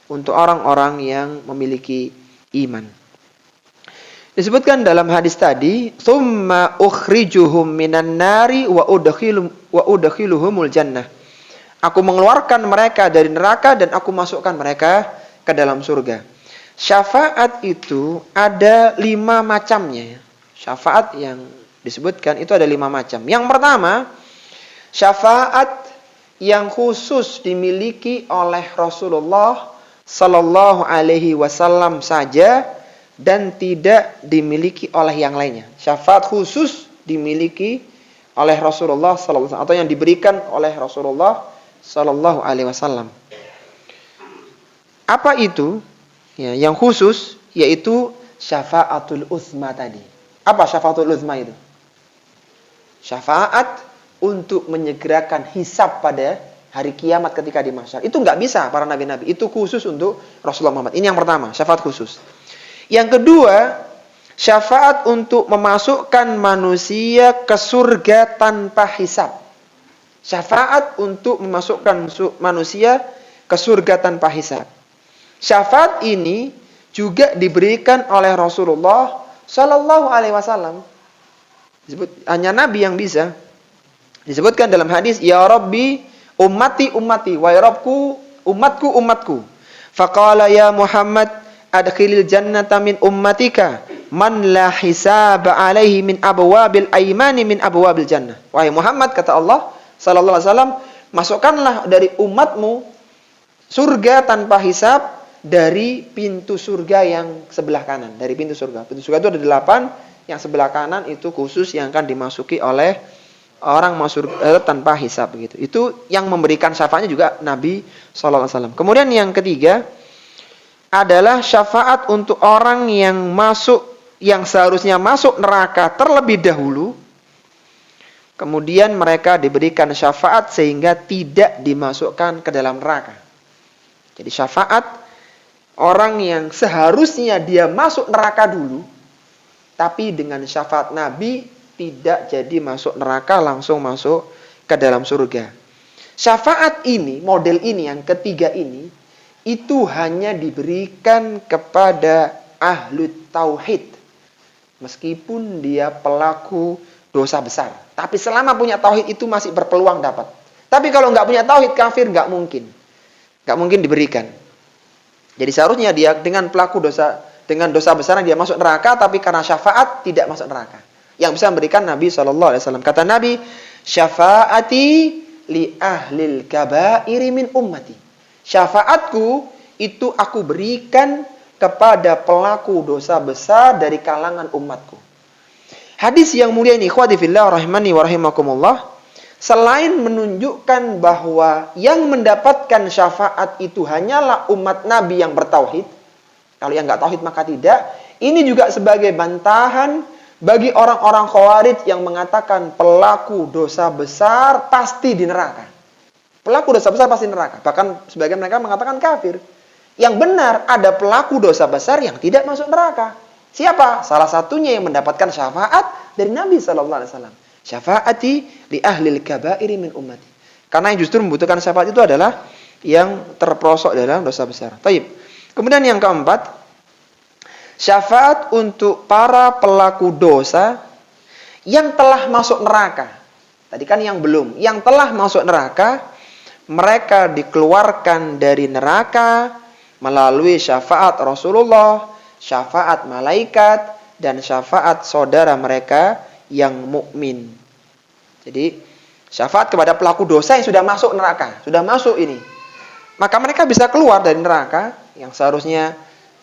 untuk orang-orang yang memiliki iman. Disebutkan dalam hadis tadi, "Tsumma ukhrijuhum minan nari wa udkhiluhumul jannah." Aku mengeluarkan mereka dari neraka dan aku masukkan mereka ke dalam surga. Syafaat itu ada 5 macamnya. Syafaat yang disebutkan itu ada 5 macam. Yang pertama, syafaat yang khusus dimiliki oleh Rasulullah Sallallahu Alaihi Wasallam saja dan tidak dimiliki oleh yang lainnya. Syafaat khusus dimiliki oleh Rasulullah Sallallahu Alaihi Wasallam atau yang diberikan oleh Rasulullah Sallallahu Alaihi Wasallam. Apa itu? Ya, yang khusus yaitu syafaatul uzma tadi. Apa syafaatul uzma itu? Syafaat untuk menyegerakan hisab pada hari kiamat ketika di mahsyar. Itu enggak bisa para nabi-nabi. Itu khusus untuk Rasulullah Muhammad. Ini yang pertama, syafaat khusus. Yang kedua, syafaat untuk memasukkan manusia ke surga tanpa hisab. Syafaat untuk memasukkan manusia ke surga tanpa hisab. Syafaat ini juga diberikan oleh Rasulullah Sallallahu Alaihi Wasallam. Hanya Nabi yang bisa. Disebutkan dalam hadis, Ya Rabbi, ummati ummati, wahai Rabbku, umatku umatku. Faqala ya Muhammad adkhilil jannata min ummatika man la hisaba alaihi min abwabil aimani min abwabil jannah. Wahai Muhammad, kata Allah sallallahu alaihi wasallam, masukkanlah dari umatmu surga tanpa hisab dari pintu surga yang sebelah kanan. Dari pintu surga. Pintu surga itu ada 8, yang sebelah kanan itu khusus yang akan dimasuki oleh orang masuk tanpa hisab gitu. Itu yang memberikan syafaatnya juga Nabi sallallahu alaihi wasallam. Kemudian yang ketiga adalah syafaat untuk orang yang seharusnya masuk neraka terlebih dahulu. Kemudian mereka diberikan syafaat sehingga tidak dimasukkan ke dalam neraka. Jadi syafaat orang yang seharusnya dia masuk neraka dulu, tapi dengan syafaat Nabi tidak jadi masuk neraka, langsung masuk ke dalam surga. Syafaat ini, model ini, yang ketiga ini, itu hanya diberikan kepada ahlu tauhid. Meskipun dia pelaku dosa besar. Tapi selama punya tauhid itu masih berpeluang dapat. Tapi kalau nggak punya tauhid, kafir, nggak mungkin. Nggak mungkin diberikan. Jadi seharusnya dia dengan dosa besar dia masuk neraka, tapi karena syafaat tidak masuk neraka. Yang bisa memberikan Nabi SAW. Kata Nabi, syafaati li ahlil kabairi min ummati. Syafaatku itu aku berikan kepada pelaku dosa besar dari kalangan umatku. Hadis yang mulia ini, ikhwati fillah rahimani wa rahimakumullah, selain menunjukkan bahwa yang mendapatkan syafaat itu hanyalah umat Nabi yang bertauhid, kalau yang nggak tauhid maka tidak, ini juga sebagai bantahan bagi orang-orang Khawarij yang mengatakan pelaku dosa besar pasti di neraka. Pelaku dosa besar pasti neraka. Bahkan sebagian mereka mengatakan kafir. Yang benar, ada pelaku dosa besar yang tidak masuk neraka. Siapa? Salah satunya yang mendapatkan syafaat dari Nabi SAW. Syafaati li ahlil kabairi min ummati. Karena yang justru membutuhkan syafaat itu adalah yang terperosok dalam dosa besar. Taib. Kemudian yang keempat, syafaat untuk para pelaku dosa yang telah masuk neraka. Tadi kan yang belum. Yang telah masuk neraka, mereka dikeluarkan dari neraka melalui syafaat Rasulullah, syafaat malaikat, dan syafaat saudara mereka yang mukmin. Jadi syafaat kepada pelaku dosa yang sudah masuk neraka, sudah masuk ini, maka mereka bisa keluar dari neraka yang seharusnya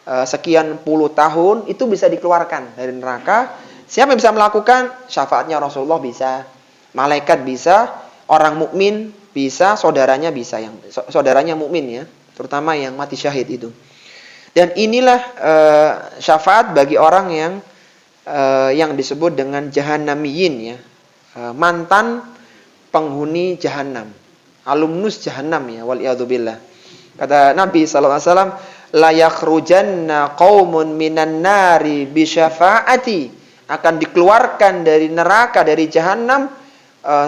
sekian puluh tahun, itu bisa dikeluarkan dari neraka. Siapa yang bisa melakukan? Syafaatnya Rasulullah bisa, malaikat bisa, orang mukmin bisa, saudaranya bisa, yang saudaranya mukmin ya, terutama yang mati syahid itu. Dan inilah syafaat bagi orang yang disebut dengan jahannamiyin ya, mantan penghuni jahanam, alumnus jahanam ya, waliyadzubillah. Kata Nabi sallallahu alaihi wasallam, la yakhrujanna qaumun minan nari bi syafaati, akan dikeluarkan dari neraka, dari jahanam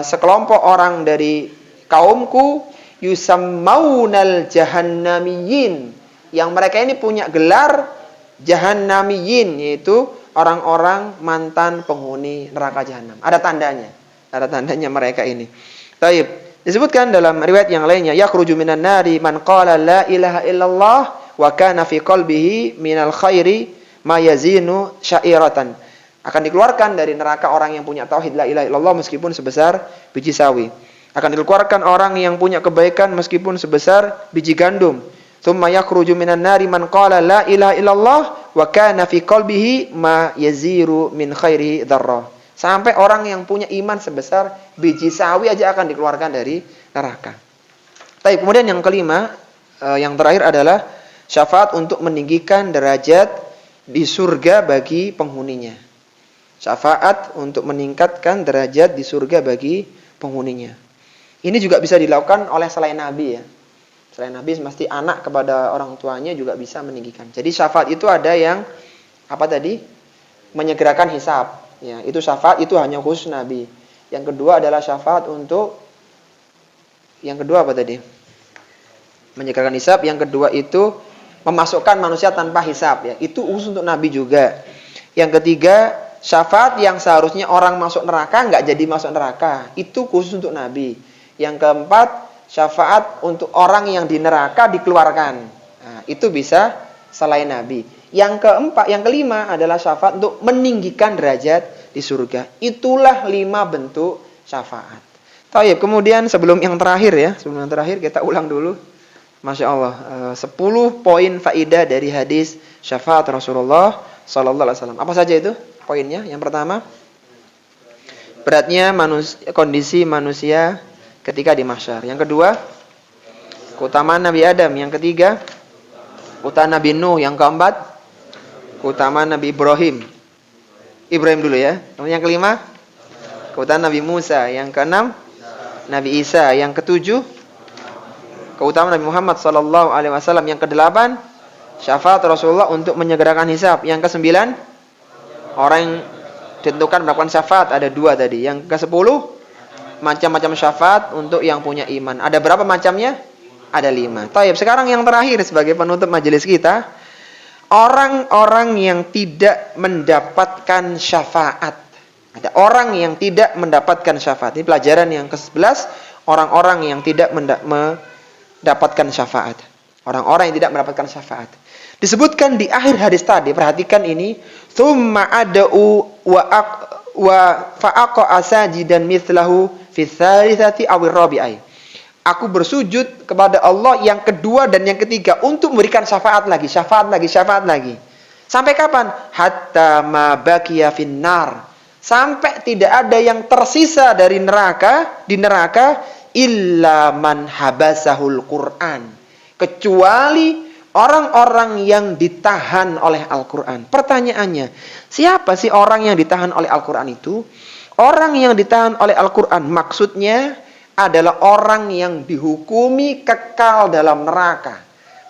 sekelompok orang dari kaumku, yusammaunal jahannamiyin, yang mereka ini punya gelar jahannamiyin, yaitu orang-orang mantan penghuni neraka jahanam. Ada tandanya mereka ini. Taib. Disebutkan dalam riwayat yang lainnya, yakhruju minan nari man qala la ilaha illallah wa kana fi qalbihi minal khairi ma yazinu syairatan. Akan dikeluarkan dari neraka orang yang punya tauhid la ilaha illallah meskipun sebesar biji sawi. Akan dikeluarkan orang yang punya kebaikan meskipun sebesar biji gandum. Tsumma yakhruju minan nari man qala la ilaha illallah wa kana fi qalbihi ma yaziru min khairihi dzarrah. Sampai orang yang punya iman sebesar biji sawi aja akan dikeluarkan dari neraka. Tapi kemudian yang kelima, yang terakhir adalah syafaat untuk meninggikan derajat di surga bagi penghuninya. Syafaat untuk meningkatkan derajat di surga bagi penghuninya. Ini juga bisa dilakukan oleh selain Nabi ya. Selain Nabi, mesti anak kepada orang tuanya juga bisa meninggikan. Jadi syafaat itu ada yang apa tadi? Menyegerakan hisab. Ya, itu syafaat itu hanya khusus Nabi. Yang kedua adalah syafaat untuk, yang kedua apa tadi? Menyegerakan hisab. Yang kedua itu memasukkan manusia tanpa hisab. Ya, itu khusus untuk Nabi juga. Yang ketiga, syafaat yang seharusnya orang masuk neraka nggak jadi masuk neraka. Itu khusus untuk Nabi. Yang keempat, syafaat untuk orang yang di neraka dikeluarkan. Nah, itu bisa selain Nabi. Yang keempat, yang kelima adalah syafaat untuk meninggikan derajat di surga. Itulah 5 bentuk syafaat. Taib. Kemudian sebelum yang terakhir kita ulang dulu. Masya Allah, 10 poin faidah dari hadis syafaat Rasulullah Sallallahu Alaihi Wasallam. Apa saja itu poinnya? Yang pertama, beratnya kondisi manusia ketika di mahsyar. Yang kedua, keutamaan Nabi Adam. Yang ketiga, keutamaan Nabi Nuh. Yang keempat, keutamaan Nabi Ibrahim. Ibrahim dulu ya. Yang kelima, keutamaan Nabi Musa. Yang keenam, Nabi Isa. Yang ketujuh, keutamaan Nabi Muhammad sallallahu alaihi wasallam. Yang kedelapan, syafaat Rasulullah untuk menyegerakan hisab. Yang kesembilan, orang yang ditentukan melakukan syafaat, ada 2 tadi. Yang ke-10, macam-macam syafaat untuk yang punya iman. Ada berapa macamnya? Ada 5. Taib. Sekarang yang terakhir sebagai penutup majelis kita, orang-orang yang tidak mendapatkan syafaat. Ada orang yang tidak mendapatkan syafaat. Ini pelajaran yang ke-11, orang-orang yang tidak mendapatkan syafaat. Orang-orang yang tidak mendapatkan syafaat. Disebutkan di akhir hadis tadi, perhatikan ini, tsumma ad'u wa fa'aqa asajidan mithlahu fi tsalitsati aw ar-rabi'ai. Aku bersujud kepada Allah yang kedua dan yang ketiga untuk memberikan syafaat lagi. Sampai kapan? Hatta ma baqiya finnar. Sampai tidak ada yang tersisa di neraka illa man habasahul Qur'an. Kecuali orang-orang yang ditahan oleh Al-Quran. Pertanyaannya, siapa sih orang yang ditahan oleh Al-Quran itu? Orang yang ditahan oleh Al-Quran maksudnya adalah orang yang dihukumi kekal dalam neraka.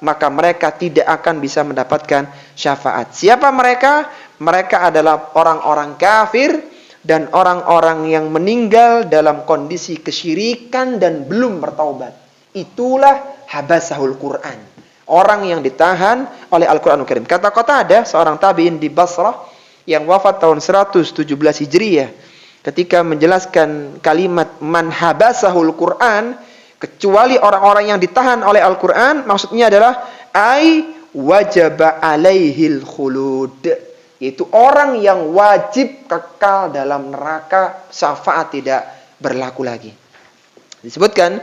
Maka mereka tidak akan bisa mendapatkan syafaat. Siapa mereka? Mereka adalah orang-orang kafir dan orang-orang yang meninggal dalam kondisi kesyirikan dan belum bertaubat. Itulah habasahul Quran. Orang yang ditahan oleh Al-Quranul Karim. Kata-kata ada seorang tabi'in di Basrah yang wafat tahun 117 Hijriyah. Ketika menjelaskan kalimat man habasahul Quran, kecuali orang-orang yang ditahan oleh Al-Quran, maksudnya adalah ai wajaba alaihil khulud, yaitu orang yang wajib kekal dalam neraka, syafaat tidak berlaku lagi. Disebutkan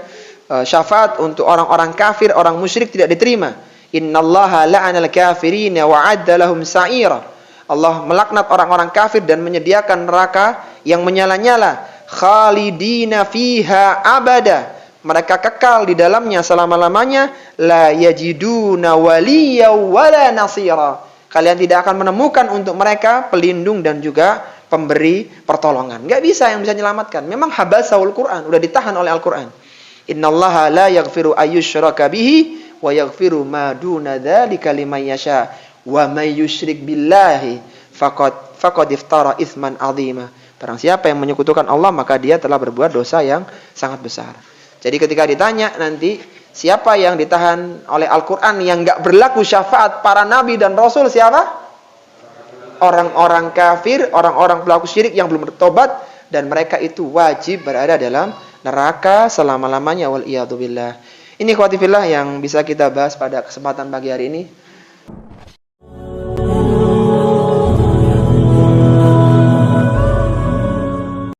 syafaat untuk orang-orang kafir, orang musyrik tidak diterima. Innallaha la'anal kafirina wa 'adda lahum sa'ira. Allah melaknat orang-orang kafir dan menyediakan neraka yang menyala-nyala. Khalidina fiha abada. Mereka kekal di dalamnya selama-lamanya. La yajiduna waliya wala nasira. Kalian tidak akan menemukan untuk mereka pelindung dan juga pemberi pertolongan. Enggak bisa yang bisa menyelamatkan. Memang habasahul Quran, udah ditahan oleh Al-Quran. Innallaha la yaghfiru ayyushraka bihi wa yaghfiru ma duna dzalika liman yasha. Wa may yusyrik billahi faqad iftara itsman 'azima. Barang siapa yang menyekutukan Allah, maka dia telah berbuat dosa yang sangat besar. Jadi ketika ditanya nanti siapa yang ditahan oleh Al-Qur'an yang enggak berlaku syafaat para nabi dan rasul, siapa? Orang-orang kafir, orang-orang pelaku syirik yang belum bertobat, dan mereka itu wajib berada dalam neraka selama-lamanya, wal iyadu billah. Ini ikhwati fillah yang bisa kita bahas pada kesempatan pagi hari ini.